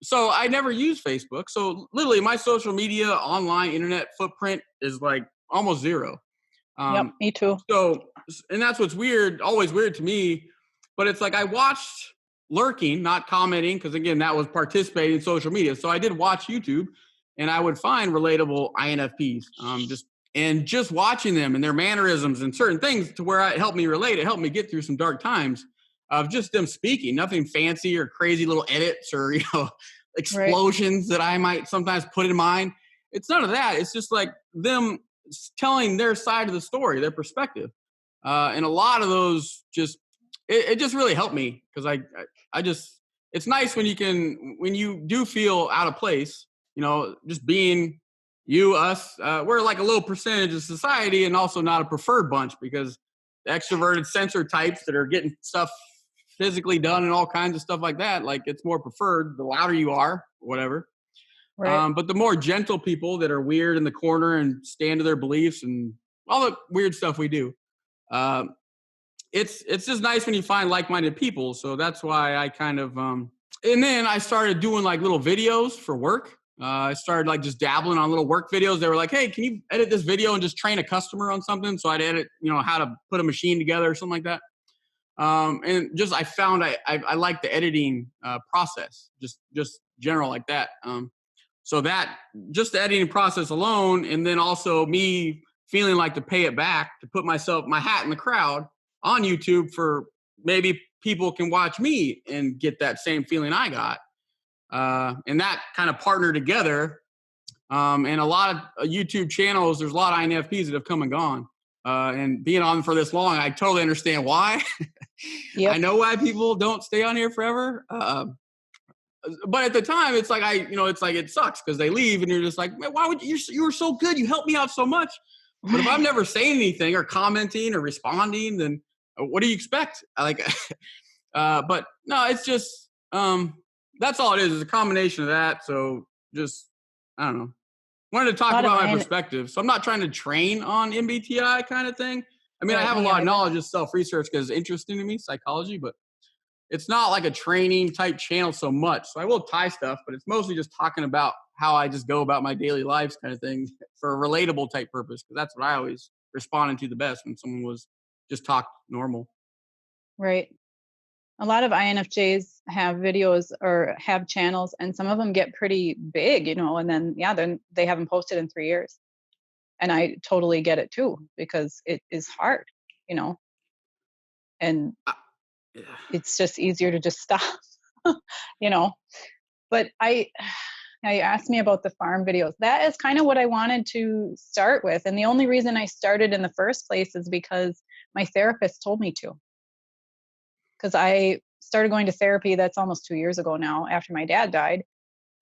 So I never use Facebook. So literally my social media, online, internet footprint is like almost zero. Yep, me too. So, and that's what's weird, always weird to me. But it's like, I watched lurking, not commenting, because again, that was participating in social media. So I did watch YouTube, and I would find relatable INFPs. Just watching them and their mannerisms and certain things to where it helped me relate. It helped me get through some dark times of just them speaking. Nothing fancy or crazy little edits or explosions that I might sometimes put in mind. It's none of that. It's just like them telling their side of the story, their perspective. And a lot of those it just really helped me because I just, it's nice when you do feel out of place, just being you, us, we're like a little percentage of society and also not a preferred bunch because the extroverted sensor types that are getting stuff physically done and all kinds of stuff like that, like it's more preferred the louder you are, whatever. Right. But the more gentle people that are weird in the corner and stand to their beliefs and all the weird stuff we do, it's just nice when you find like-minded people. So that's why I kind of and then I started doing like little videos for work. I started like just dabbling on little work videos. They were like, hey, can you edit this video and just train a customer on something? So I'd edit, how to put a machine together or something like that. And just I found I like the editing process, just general like that. So that just the editing process alone, and then also me feeling like to pay it back, to put my hat in the crowd on YouTube for maybe people can watch me and get that same feeling I got. And that kind of partner together. And a lot of YouTube channels, there's a lot of INFPs that have come and gone. And being on for this long, I totally understand why. Yep. I know why people don't stay on here forever. But at the time, it's like it's like it sucks because they leave and you're just like, man, why would you were so good, you helped me out so much. But if I'm never saying anything or commenting or responding, then what do you expect? But no, it's just that's all it is a combination of that. So just I don't know. Wanted to talk about my perspective. So I'm not trying to train on MBTI kind of thing. I mean, I have a lot of knowledge of self-research because it's interesting to me, psychology, but it's not like a training type channel so much. So I will tie stuff, but it's mostly just talking about how I just go about my daily lives kind of thing for a relatable type purpose. Because that's what I always responded to the best when someone was just talk normal. Right. A lot of INFJs have videos or have channels, and some of them get pretty big, and then they haven't posted in 3 years. And I totally get it too, because it is hard, and it's just easier to just stop, But now you asked me about the farm videos. That is kind of what I wanted to start with. And the only reason I started in the first place is because my therapist told me to. Because I started going to therapy, that's almost 2 years ago now, after my dad died.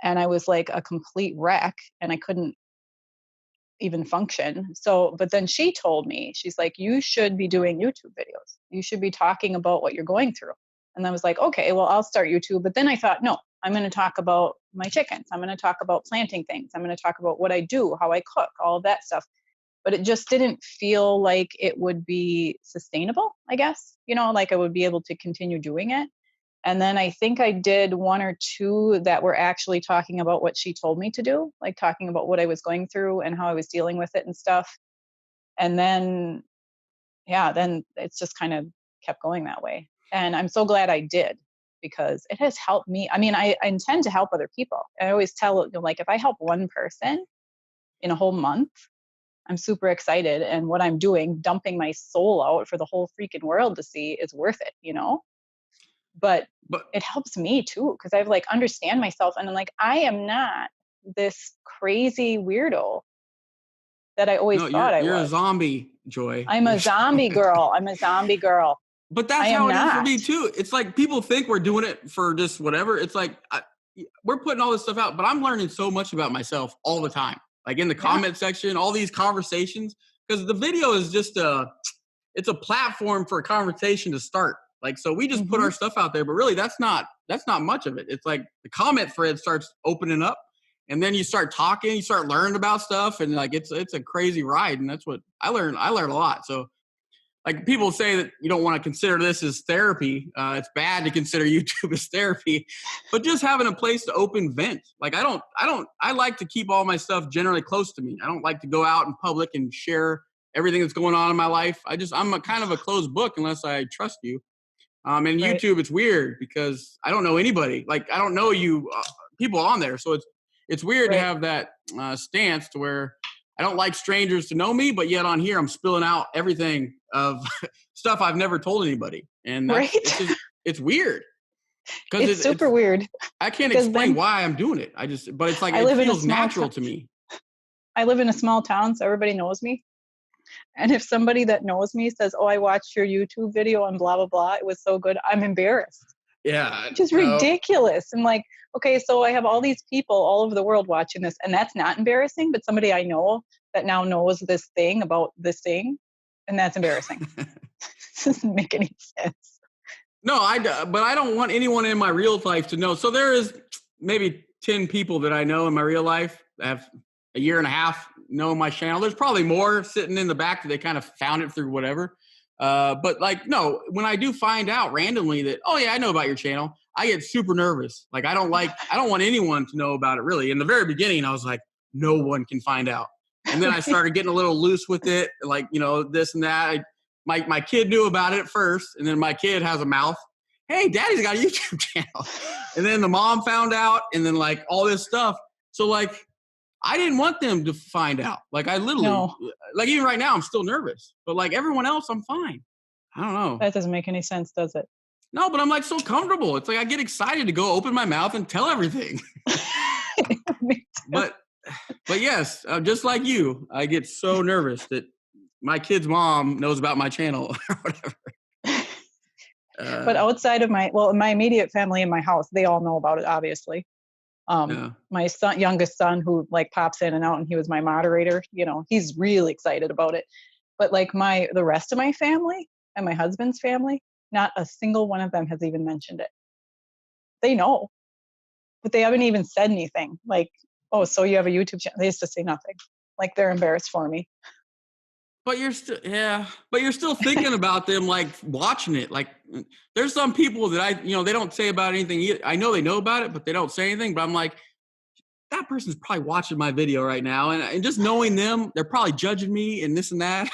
And I was like a complete wreck and I couldn't even function. So, but then she told me, she's like, you should be doing YouTube videos. You should be talking about what you're going through. And I was like, okay, well, I'll start YouTube. But then I thought, no, I'm going to talk about my chickens. I'm going to talk about planting things. I'm going to talk about what I do, how I cook, all of that stuff. But it just didn't feel like it would be sustainable, I guess, like I would be able to continue doing it. And then I think I did 1 or 2 that were actually talking about what she told me to do, like talking about what I was going through and how I was dealing with it and stuff. And then, then it's just kind of kept going that way. And I'm so glad I did, because it has helped me. I mean, I intend to help other people. I always tell, like, if I help one person in a whole month, I'm super excited. And what I'm doing, dumping my soul out for the whole freaking world to see, is worth it, But it helps me too, because I've like understand myself, and I'm like, I am not this crazy weirdo that I always thought I was. You're a zombie, Joy. I'm a zombie girl. I'm a zombie girl. But that's how it is for me too. It's like people think we're doing it for just whatever. It's like we're putting all this stuff out, but I'm learning so much about myself all the time. Like in the comment section, all these conversations, because the video is just it's a platform for a conversation to start. Like, so we just put our stuff out there, but really that's not much of it. It's like the comment thread starts opening up, and then you start talking, you start learning about stuff, and like it's a crazy ride. And that's what I learned. I learned a lot. So like people say that you don't want to consider this as therapy. It's bad to consider YouTube as therapy, but just having a place to open vent. Like I like to keep all my stuff generally close to me. I don't like to go out in public and share everything that's going on in my life. I'm a kind of a closed book unless I trust you. And YouTube, it's weird because I don't know anybody. Like, I don't know you people on there. So it's weird to have that stance to where I don't like strangers to know me, but yet on here I'm spilling out everything of stuff I've never told anybody. And it's weird. It's super weird. I can't explain why I'm doing it. But it's like, it feels natural to me. I live in a small town, so everybody knows me. And if somebody that knows me says, "Oh, I watched your YouTube video on blah, blah, blah, it was so good," I'm embarrassed. Yeah. Which is ridiculous. I'm like, okay, so I have all these people all over the world watching this, and that's not embarrassing, but somebody I know that now knows this thing about this thing, and that's embarrassing. This doesn't make any sense. No, but I don't want anyone in my real life to know. So there is maybe 10 people that I know in my real life that have a year and a half know my channel. There's probably more sitting in the back that they kind of found it through whatever. But like, no, when I do find out randomly that, oh yeah, I know about your channel, I get super nervous. Like, I don't want anyone to know about it really. In the very beginning, I was like, no one can find out. And then I started getting a little loose with it. Like, this and that. My kid knew about it first. And then my kid has a mouth. Hey, daddy's got a YouTube channel. And then the mom found out, and then like all this stuff. So like, I didn't want them to find out. Like, I literally, like, even right now, I'm still nervous. But like everyone else, I'm fine. I don't know. That doesn't make any sense, does it? No, but I'm like so comfortable. It's like I get excited to go open my mouth and tell everything. But yes, just like you, I get so nervous that my kid's mom knows about my channel or whatever. But outside of my immediate family in my house, they all know about it, obviously. My youngest son, who like pops in and out, and he was my moderator, he's really excited about it. But like the rest of my family and my husband's family, not a single one of them has even mentioned it. They know, but they haven't even said anything. Like, "Oh, so you have a YouTube channel?" They used to say nothing. Like, they're embarrassed for me. But you're still thinking about them, like watching it. Like, there's some people that they don't say about anything either. I know they know about it, but they don't say anything. But I'm like, that person's probably watching my video right now. And just knowing them, they're probably judging me and this and that.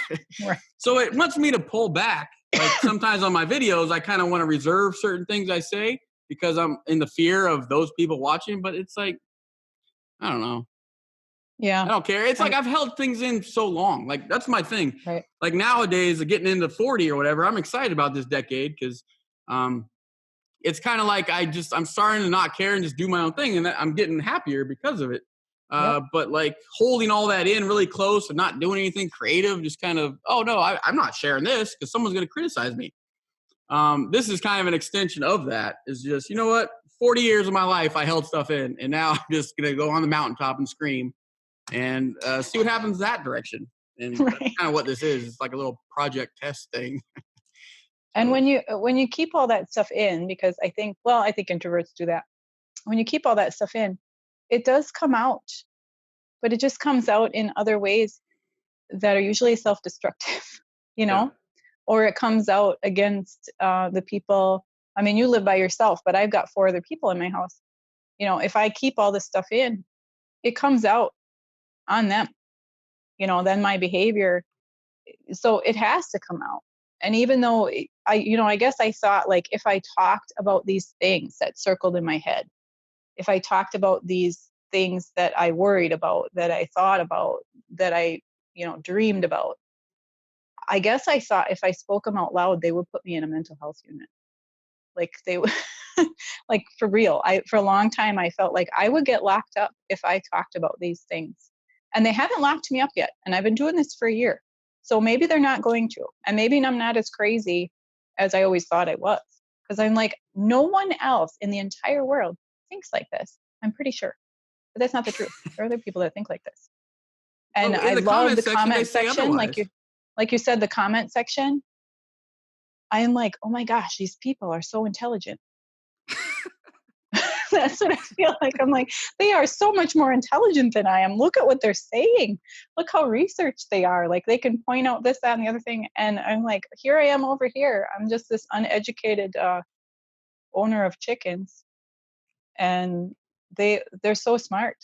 Right. So it wants me to pull back. Like, sometimes on my videos, I kind of want to reserve certain things I say because I'm in the fear of those people watching. But it's like, I don't know. Yeah. I don't care. It's like I've held things in so long. Like, that's my thing. Right. Like, nowadays, getting into 40 or whatever, I'm excited about this decade because it's kind of like I'm starting to not care and just do my own thing, and I'm getting happier because of it. But like holding all that in really close and not doing anything creative, just kind of, oh no, I'm not sharing this because someone's going to criticize me. This is kind of an extension of that. Is just, you know what? 40 years of my life, I held stuff in, and now I'm just going to go on the mountaintop and scream and see what happens that direction. And that's kind of what this is. It's like a little project test thing. And when you keep all that stuff in, because I think introverts do that. When you keep all that stuff in, it does come out, but it just comes out in other ways that are usually self-destructive, or it comes out against the people. I mean, you live by yourself, but I've got 4 other people in my house. If I keep all this stuff in, it comes out on them, then my behavior. So it has to come out. And even though I guess I thought, like, if I talked about these things that circled in my head, if I talked about these things that I worried about, that I thought about, that I, dreamed about, I guess I thought if I spoke them out loud, they would put me in a mental health unit. Like, they would, like, for real. For a long time, I felt like I would get locked up if I talked about these things. And they haven't locked me up yet. And I've been doing this for a year. So maybe they're not going to. And maybe I'm not as crazy as I always thought I was. Because I'm like, no one else in the entire world thinks like this. I'm pretty sure. But that's not the truth. There are other people that think like this. And I love the comment section. Like you said, the comment section. I am like, oh my gosh, these people are so intelligent. That's what I feel like. I'm like, they are so much more intelligent than I am. Look at what they're saying. Look how researched they are. Like, they can point out this, that, and the other thing. And I'm like, here I am over here. I'm just this uneducated owner of chickens. And they're so smart.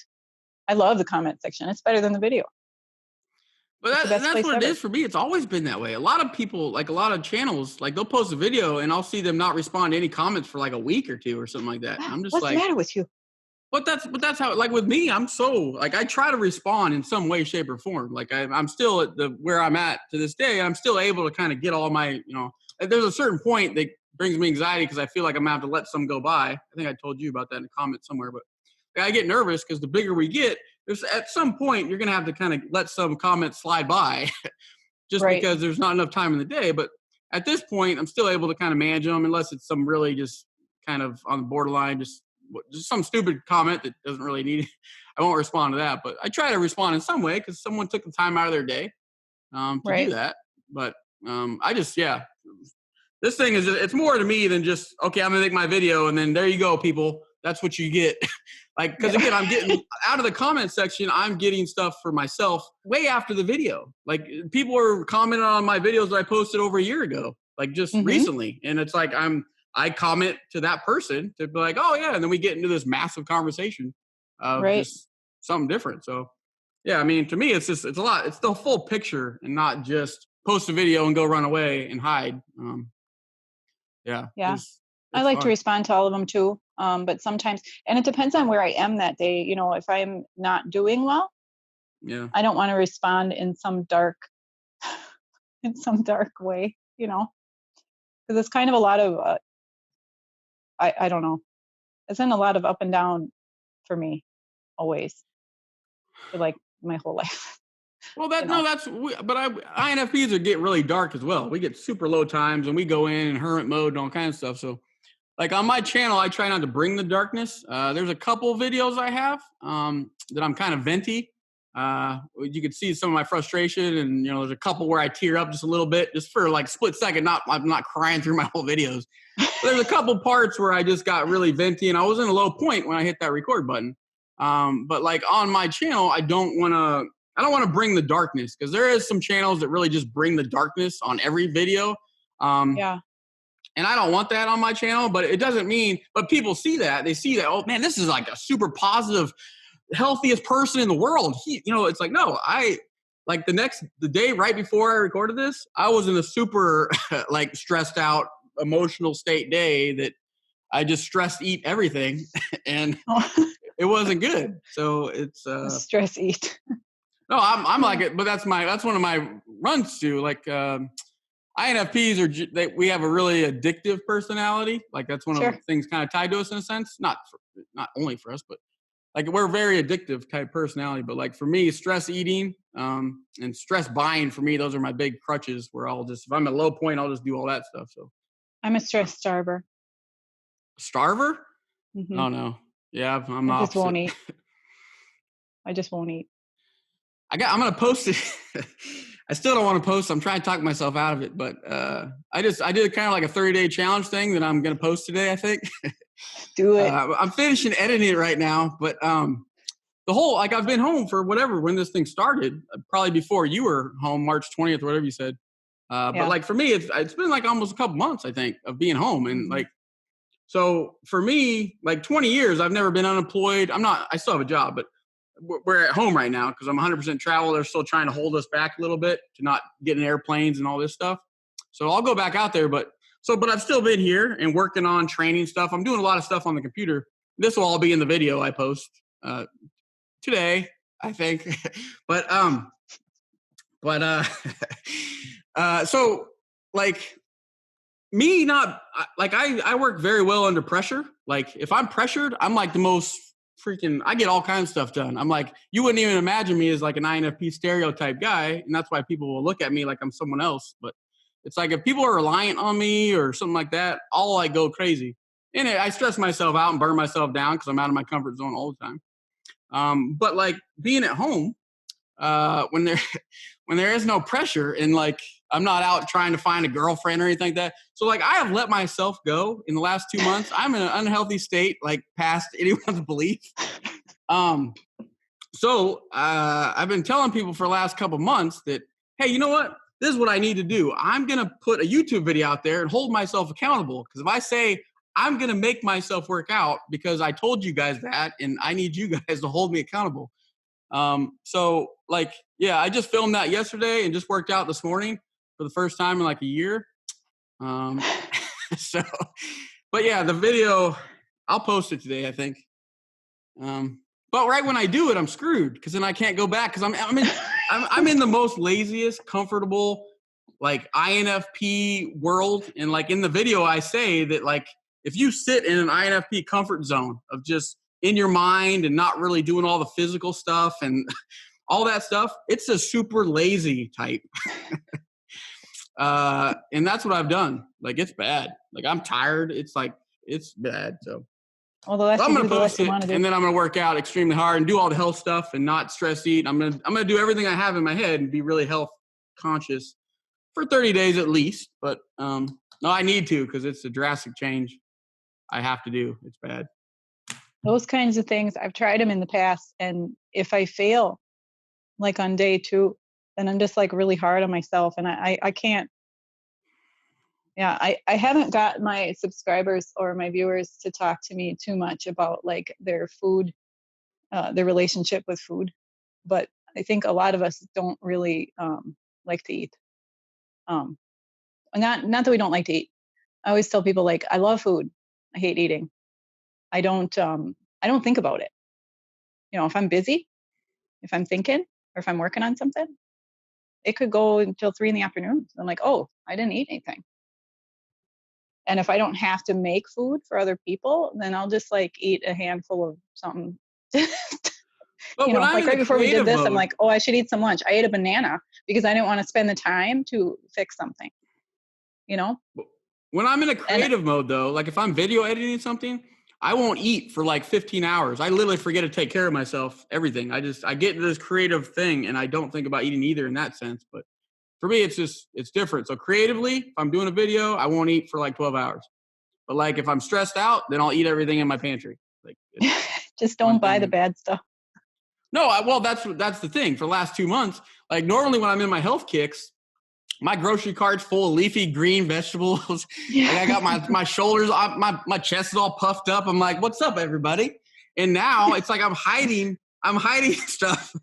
I love the comment section. It's better than the video. But that's what it is for me. It's always been that way. A lot of people, like a lot of channels, like they'll post a video and I'll see them not respond to any comments for like a week or two or something like that. And I'm just what's the matter with you? But that's how, like with me, I'm so like, I try to respond in some way, shape or form. Like I'm still at where I'm at to this day. I'm still able to kind of get all my, there's a certain point that brings me anxiety because I feel like I'm gonna have to let some go by. I think I told you about that in a comment somewhere, but I get nervous because the bigger we get, there's at some point you're gonna have to kind of let some comments slide by just because there's not enough time in the day. But at this point, I'm still able to kind of manage them unless it's some really just kind of on the borderline, just some stupid comment that doesn't really need it. I won't respond to that, but I try to respond in some way because someone took the time out of their day to do that. But I just, this thing is, it's more to me than just, okay, I'm gonna make my video and then there you go, people. That's what you get. Like, because again, I'm getting out of the comment section, I'm getting stuff for myself way after the video. Like people are commenting on my videos that I posted over a year ago, like just recently. And it's like, I comment to that person to be like, oh yeah. And then we get into this massive conversation of just something different. So yeah, I mean, to me, it's a lot. It's the full picture and not just post a video and go run away and hide. Yeah. I like to respond to all of them too. But sometimes, and it depends on where I am that day. If I'm not doing well, I don't want to respond in some dark way, because it's kind of a lot of, I don't know. It's in a lot of up and down for me always, for like my whole life. Well, but INFPs are getting really dark as well. We get super low times and we go in hermit mode and all kinds of stuff. So like on my channel, I try not to bring the darkness. There's a couple videos I have that I'm kind of venty. You can see some of my frustration and, there's a couple where I tear up just a little bit, just for like split second. I'm not crying through my whole videos. But there's a couple parts where I just got really venty and I was in a low point when I hit that record button. But like on my channel, I don't want to bring the darkness because there is some channels that really just bring the darkness on every video. And I don't want that on my channel, but it doesn't mean, but people see that. They see that, oh man, this is like a super positive, healthiest person in the world. It's like, no, the day right before I recorded this, I was in a super like stressed out, emotional state day that I just stress eat everything and it wasn't good. So it's stress eat. No, I'm like it, but that's one of my runs too. Like INFPs we have a really addictive personality. Like that's one of the things kind of tied to us in a sense. Not only for us, but like we're a very addictive type personality. But like for me, stress eating and stress buying for me, those are my big crutches. Where if I'm at a low point, I'll just do all that stuff. So I'm a stress starver. Starver? Mm-hmm. Oh no, yeah, I'm not. I just won't eat. I'm gonna post it. I still don't want to post. I'm trying to talk myself out of it, but I did kind of like a 30-day challenge thing that I'm gonna post today. I think. Do it. I'm finishing editing it right now, but the whole I've been home for whatever when this thing started, probably before you were home, March 20th, or whatever you said. But like for me, it's been like almost a couple months, I think, of being home, and like so for me, like 20 years, I've never been unemployed. I still have a job, but we're at home right now because I'm 100% travel. They're still trying to hold us back a little bit to not get in airplanes and all this stuff. So I'll go back out there, but I've still been here and working on training stuff. I'm doing a lot of stuff on the computer. This will all be in the video I post today, I think. So like me, not like I work very well under pressure. Like if I'm pressured, I'm like the most I get all kinds of stuff done. I'm like, you wouldn't even imagine me as like an INFP stereotype guy. And that's why people will look at me like I'm someone else. But it's like if people are reliant on me or something like that, I'll like go crazy. And I stress myself out and burn myself down because I'm out of my comfort zone all the time. But like being at home, when there is no pressure and like I'm not out trying to find a girlfriend or anything like that. So like I have let myself go in the last 2 months. I'm in an unhealthy state, like past anyone's belief. So I've been telling people for the last couple months that, hey, you know what? This is what I need to do. I'm going to put a YouTube video out there and hold myself accountable. Because if I say I'm going to make myself work out because I told you guys that, and I need you guys to hold me accountable. So like, yeah, I just filmed that yesterday and just worked out this morning for the first time in like a year. So, but yeah, the video, I'll post it today, I think. But right when I do it, I'm screwed because then I can't go back because I'm in the most laziest, comfortable, like INFP world. And like in the video, I say that like if you sit in an INFP comfort zone of just in your mind and not really doing all the physical stuff and all that stuff, it's a super lazy type. And that's what I've done. Like it's bad. Like I'm tired. It's bad. So. Well, the less I'm you going do, to the less post you it, want to do. and then I'm going to work out extremely hard and do all the health stuff and not stress eat. I'm going to do everything I have in my head and be really health conscious for 30 days at least. But no, I need to because it's a drastic change I have to do. It's bad. Those kinds of things, I've tried them in the past, and if I fail, like on day 2, then I'm just like really hard on myself, and I can't. Yeah, I haven't got my subscribers or my viewers to talk to me too much about like their food, their relationship with food. But I think a lot of us don't really like to eat. Not that we don't like to eat. I always tell people like I love food. I hate eating. I don't think about it. You know, if I'm busy, if I'm thinking, or if I'm working on something, it could go until 3 PM. I'm like, oh, I didn't eat anything. And if I don't have to make food for other people, then I'll just like eat a handful of something. But You know, like right before we did this, mode, I'm like, oh, I should eat some lunch. I ate a banana because I didn't want to spend the time to fix something, you know? When I'm in a creative mode though, like if I'm video editing something, I won't eat for like 15 hours. I literally forget to take care of myself, everything. I get into this creative thing and I don't think about eating either in that sense. But for me, it's different. So creatively, if I'm doing a video, I won't eat for like 12 hours. But like if I'm stressed out, then I'll eat everything in my pantry. Like just don't buy the bad stuff. No, well, that's the thing. For the last 2 months, like normally when I'm in my health kicks, my grocery cart's full of leafy green vegetables. Yeah. Like I got my shoulders, my chest is all puffed up. I'm like, what's up, everybody? And now it's like I'm hiding stuff.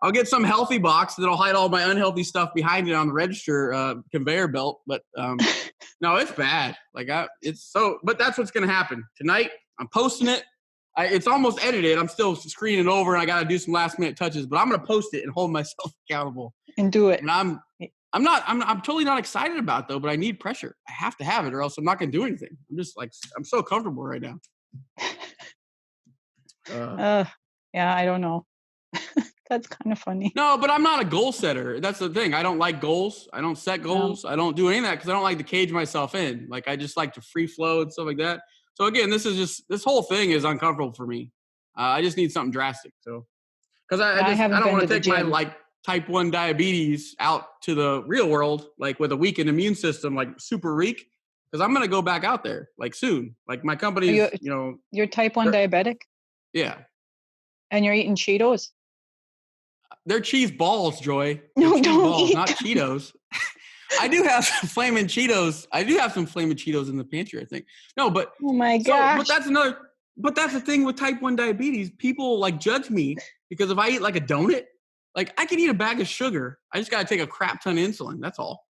I'll get some healthy box that'll hide all my unhealthy stuff behind it on the register conveyor belt. But no, it's bad. Like but that's what's going to happen tonight. I'm posting it. It's almost edited. I'm still screening over and I got to do some last minute touches, but I'm going to post it and hold myself accountable and do it. And I'm totally not excited about it though, but I need pressure. I have to have it or else I'm not going to do anything. I'm just like, I'm so comfortable right now. Yeah, I don't know. That's kind of funny. No, but I'm not a goal setter. That's the thing. I don't like goals. I don't set goals. I don't do any of that because I don't like to cage myself in. Like I just like to free flow and stuff like that. So again, this whole thing is uncomfortable for me. I just need something drastic. So because I don't want to take my like type 1 diabetes out to the real world, like with a weakened immune system, like super weak. Because I'm going to go back out there like soon. Like my company's, You're type 1 diabetic? Yeah. And you're eating Cheetos? They're cheese balls, Joy. No, cheese don't balls, eat not Cheetos. I do have some flaming Cheetos. I do have some flaming Cheetos in the pantry, I think. No, but oh my gosh. But that's the thing with type 1 diabetes. People like judge me because if I eat like a donut, like I can eat a bag of sugar. I just got to take a crap ton of insulin. That's all.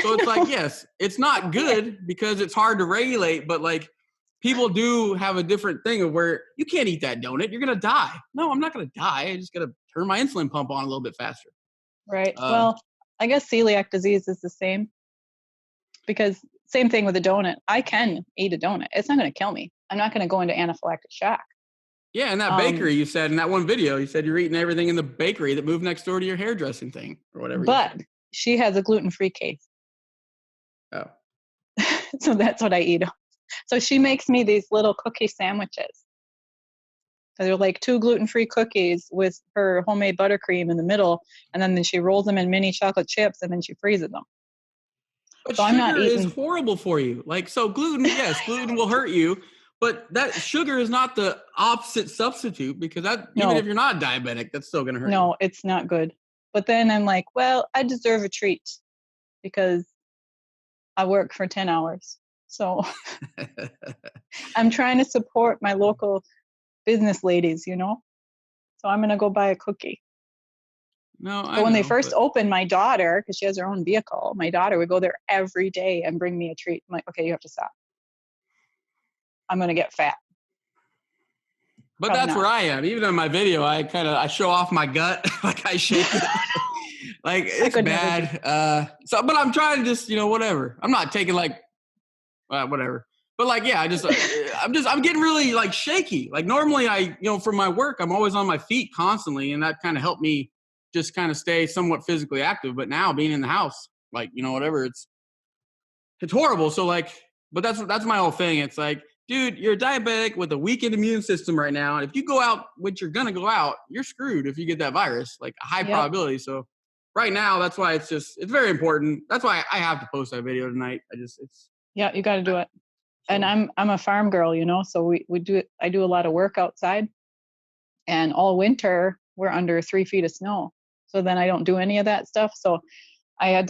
So it's like, yes, it's not good because it's hard to regulate, but like people do have a different thing of where you can't eat that donut. You're going to die. No, I'm not going to die. I just got to turn my insulin pump on a little bit faster. Right. Well, I guess celiac disease is the same because same thing with a donut. I can eat a donut. It's not going to kill me. I'm not going to go into anaphylactic shock. Yeah, and that bakery you said in that one video, you said you're eating everything in the bakery that moved next door to your hairdressing thing or whatever. But she has a gluten-free case. Oh. So that's what I eat. So she makes me these little cookie sandwiches. So they're like 2 gluten-free cookies with her homemade buttercream in the middle, and then she rolls them in mini chocolate chips, and then she freezes them. But so sugar is horrible for you. Like, so gluten, yes, gluten will hurt you, but that sugar is not the opposite substitute because even if you're not diabetic, that's still going to hurt you. No, it's not good. But then I'm like, well, I deserve a treat because I work for 10 hours. So I'm trying to support my local business ladies, So I'm going to go buy a cookie. No, I So when know, they first opened, my daughter, because she has her own vehicle, my daughter would go there every day and bring me a treat. I'm like, okay, you have to stop. I'm going to get fat. But Probably that's not. where I am. Even in my video, I show off my gut, like I shake it. Like it's bad. But I'm trying to just, whatever. I'm not taking like, whatever. But like, yeah, I'm getting really like shaky. Like normally for my work, I'm always on my feet constantly. And that kind of helped me just kind of stay somewhat physically active. But now being in the house, like, whatever, it's horrible. So like, but that's my whole thing. It's like, dude, you're a diabetic with a weakened immune system right now. And if you go out, which you're going to go out, you're screwed if you get that virus, like a high probability. So right now, that's why it's very important. That's why I have to post that video tonight. You got to do it. So. And I'm a farm girl, so I do a lot of work outside, and all winter we're under 3 feet of snow. So then I don't do any of that stuff. So I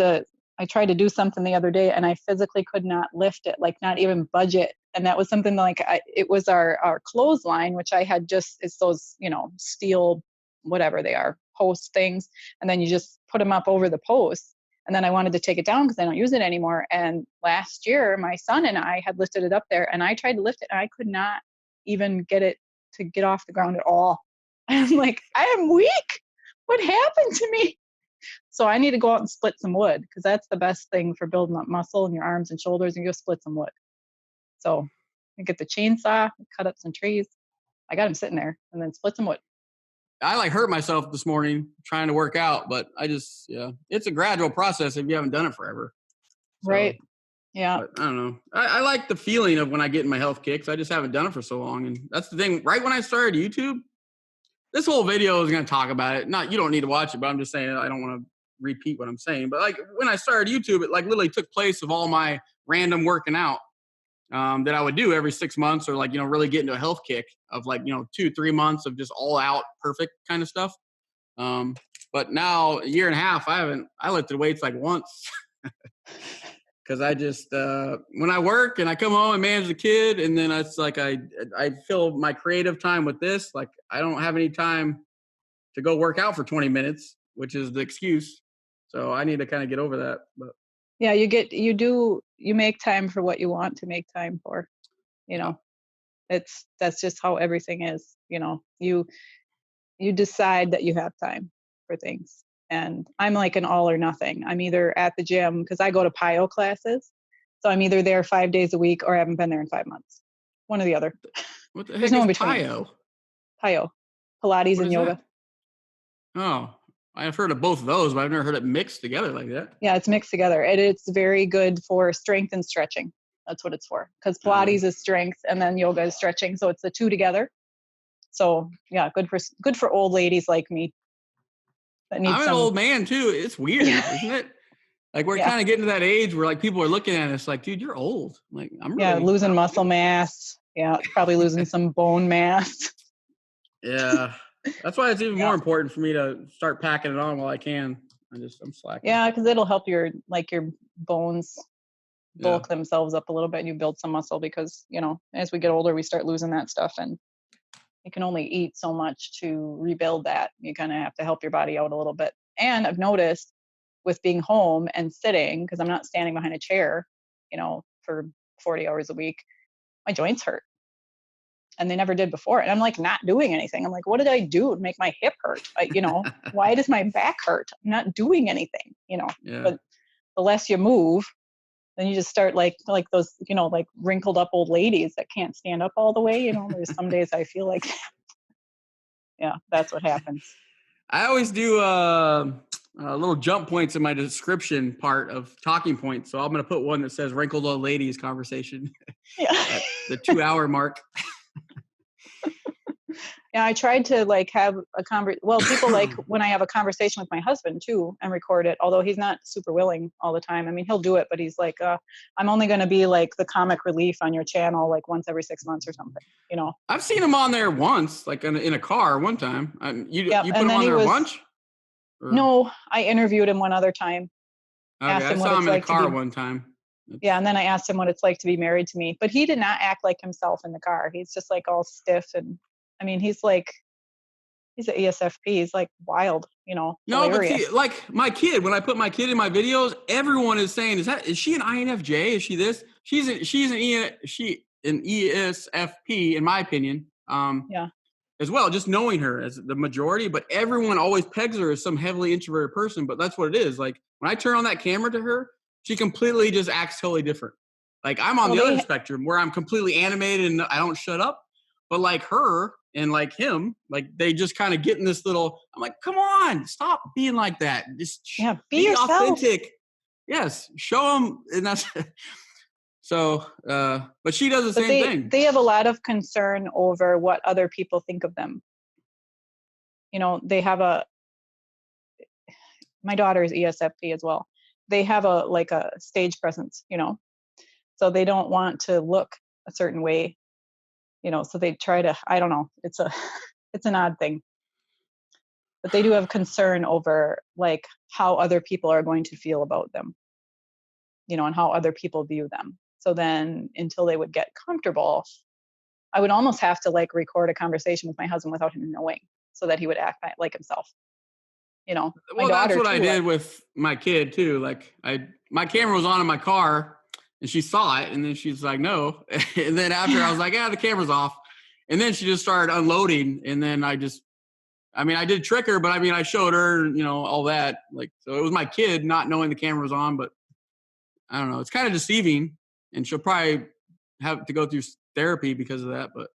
tried to do something the other day and I physically could not lift it, like not even budge it. And that was something like, it was our clothesline, which I had it's those, steel, whatever they are, post things. And then you just put them up over the posts. And then I wanted to take it down because I don't use it anymore. And last year, my son and I had lifted it up there and I tried to lift it and I could not even get it to get off the ground at all. I'm like, I am weak. What happened to me? So I need to go out and split some wood because that's the best thing for building up muscle in your arms and shoulders, and go split some wood. So I get the chainsaw, cut up some trees. I got him sitting there and then split some wood. I hurt myself this morning trying to work out, but it's a gradual process if you haven't done it forever. So, right. Yeah. I don't know. I like the feeling of when I get in my health kicks. I just haven't done it for so long. And that's the thing. Right when I started YouTube, this whole video is going to talk about it. You don't need to watch it, but I'm just saying I don't want to repeat what I'm saying. But like when I started YouTube, it like literally took place of all my random working out that I would do every 6 months, or like, really get into a health kick of like, 2-3 months of just all out perfect kind of stuff. But now a year and a half, I lifted weights like once. Because I just when I work and I come home and manage the kid, and then it's like I fill my creative time with this. Like I don't have any time to go work out for 20 minutes, which is the excuse. So I need to kind of get over that. But yeah, you make time for what you want to make time for. That's just how everything is. You decide that you have time for things. And I'm like an all or nothing. I'm either at the gym because I go to PiYo classes. So I'm either there 5 days a week or I haven't been there in 5 months. One or the other. What the heck is PiYo? PiYo. Pilates and yoga. That? Oh, I've heard of both of those, but I've never heard it mixed together like that. Yeah, it's mixed together. It's very good for strength and stretching. That's what it's for. Because Pilates is strength and then yoga is stretching. So it's the two together. So yeah, good for old ladies like me. I'm an old man too. It's weird, isn't it? Like we're kind of getting to that age where like people are looking at us like, dude, you're old. I'm like, I'm really losing muscle mass. Yeah, probably losing some bone mass. Yeah, that's why it's even more important for me to start packing it on while I can. I'm slacking. Yeah, because it'll help your bones bulk themselves up a little bit, and you build some muscle. Because as we get older, we start losing that stuff, and you can only eat so much to rebuild that. You kind of have to help your body out a little bit. And I've noticed with being home and sitting, because I'm not standing behind a chair, for 40 hours a week, my joints hurt. And they never did before. And I'm like not doing anything. I'm like, what did I do to make my hip hurt? Why does my back hurt? I'm not doing anything, But the less you move, then you just start like those, like wrinkled up old ladies that can't stand up all the way. There's some days I feel like that. Yeah, that's what happens. I always do little jump points in my description part of talking points. So I'm going to put one that says wrinkled old ladies conversation. Yeah. At the 2-hour mark. Yeah, I tried to have a people like when I have a conversation with my husband too and record it, although he's not super willing all the time. I mean, he'll do it, but he's like, I'm only going to be like the comic relief on your channel, like once every 6 months or something, I've seen him on there once, like in a car one time. You put him on there a bunch? Or? No, I interviewed him one other time. Okay, I saw him in a car one time. Yeah, and then I asked him what it's like to be married to me, but he did not act like himself in the car. He's just like all stiff, and I mean, he's like He's an ESFP. He's like wild, No, hilarious. but see, like my kid, when I put my kid in my videos, everyone is saying, is she an INFJ? Is she this? She's an ESFP, in my opinion. Yeah. As well, just knowing her as the majority, but everyone always pegs her as some heavily introverted person, but that's what it is. Like when I turn on that camera to her, she completely just acts totally different. Like I'm on the other spectrum where I'm completely animated and I don't shut up, but like her and like him, like they just kind of get in this little, I'm like, come on, stop being like that. Just be yourself. Authentic. Yes. Show them. And that's, so, but she does the same thing. They have a lot of concern over what other people think of them. They have my daughter is ESFP as well. They have a stage presence, so they don't want to look a certain way, so they try to, I don't know, it's an odd thing, but they do have concern over like how other people are going to feel about them, and how other people view them. So then until they would get comfortable, I would almost have to like record a conversation with my husband without him knowing so that he would act like himself. Well, that's what I did with my kid too. Like my camera was on in my car and she saw it and then she's like, no. And then after I was like, the camera's off. And then she just started unloading. And then I did trick her, but I showed her, all that. Like, so it was my kid not knowing the camera was on, but I don't know. It's kind of deceiving and she'll probably have to go through therapy because of that, but.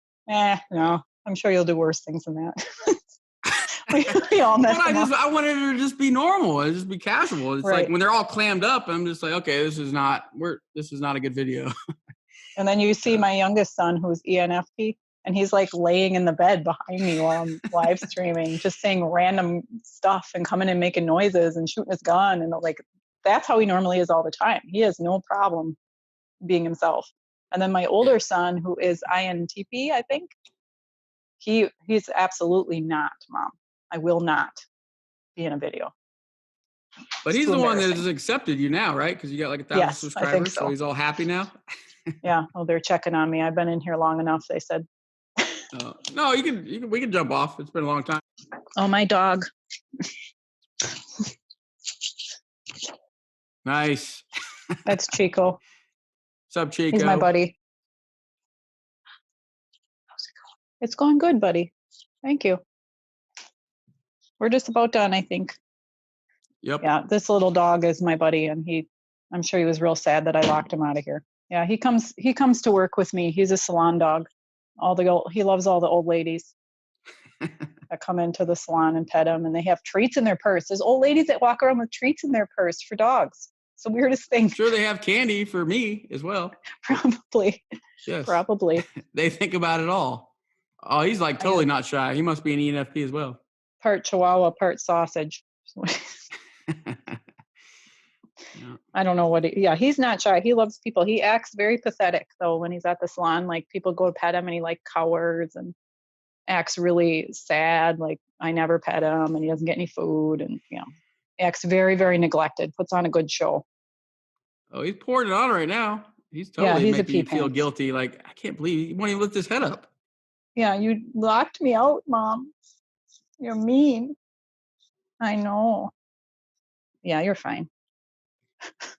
No, I'm sure you'll do worse things than that. we all mess up. I wanted her to just be normal and just be casual. It's right. Like when they're all clammed up, I'm just like, okay, this is not a good video. And then you see my youngest son, who's ENFP, and he's like laying in the bed behind me while I'm live streaming, just saying random stuff and coming and making noises and shooting his gun. And like, that's how he normally is all the time. He has no problem being himself. And then my older son, who is INTP, I think, he's absolutely not, Mom. I will not be in a video. But he's the one that has accepted you now, right? Because you got like 1,000 subscribers, I think so. So he's all happy now. Yeah. Well, they're checking on me. I've been in here long enough, they said. No, we can jump off. It's been a long time. Oh, my dog. Nice. That's Chico. What's up, Chico? He's my buddy. How's it going? It's going good, buddy. Thank you. We're just about done, I think. Yep. Yeah, this little dog is my buddy, and I'm sure he was real sad that I locked him out of here. Yeah, he comes to work with me. He's a salon dog. He loves all the old ladies that come into the salon and pet him, and they have treats in their purse. There's old ladies that walk around with treats in their purse for dogs. It's the weirdest thing. I'm sure they have candy for me as well. Probably. Yes. Probably. They think about it all. Oh, he's like totally not shy. He must be an ENFP as well. Part Chihuahua, part sausage. I don't know he's not shy. He loves people. He acts very pathetic though when he's at the salon. Like people go to pet him and he like cowers and acts really sad. Like I never pet him and he doesn't get any food and acts very, very neglected. Puts on a good show. Oh, he's pouring it on right now. He's totally making me feel guilty. Like I can't believe he won't even lift his head up. Yeah, you locked me out, Mom. You're mean. I know. Yeah, you're fine.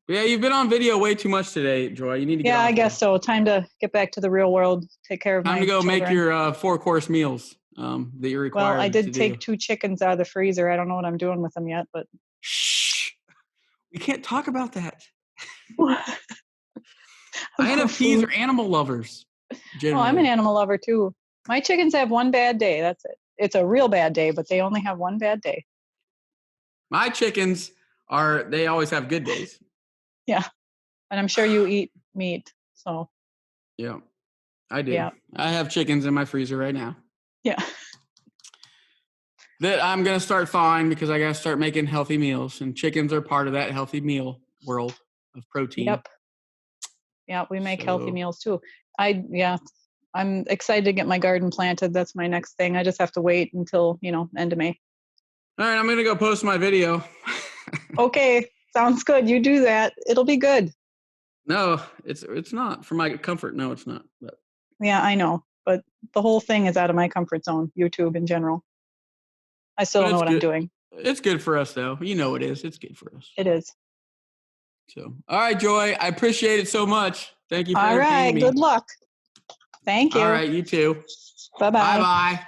Yeah, you've been on video way too much today, Joy. You need to get off. I guess so. Time to get back to the real world. Take care of my children. Time to go make your 4-course meals that you're required. Well, I did take 2 chickens out of the freezer. I don't know what I'm doing with them yet, but shh. We can't talk about that. INFPs are animal lovers. Well, I'm an animal lover too. My chickens have one bad day. That's it. It's a real bad day, but they only have one bad day. My chickens they always have good days. Yeah. And I'm sure you eat meat. So. Yeah, I do. Yeah. I have chickens in my freezer right now. Yeah. That I'm going to start thawing because I got to start making healthy meals. And chickens are part of that healthy meal world of protein. Yep. Yeah, we make healthy meals too. I'm excited to get my garden planted. That's my next thing. I just have to wait until, end of May. All right, I'm going to go post my video. Okay, sounds good. You do that. It'll be good. No, it's not. For my comfort, no, it's not. But. Yeah, I know. But the whole thing is out of my comfort zone, YouTube in general. I still don't know what I'm doing. It's good for us, though. You know it is. It's good for us. It is. So, all right, Joy. I appreciate it so much. Thank you for entertaining me. All right. Good luck. Thank you. All right. You too. Bye-bye. Bye-bye.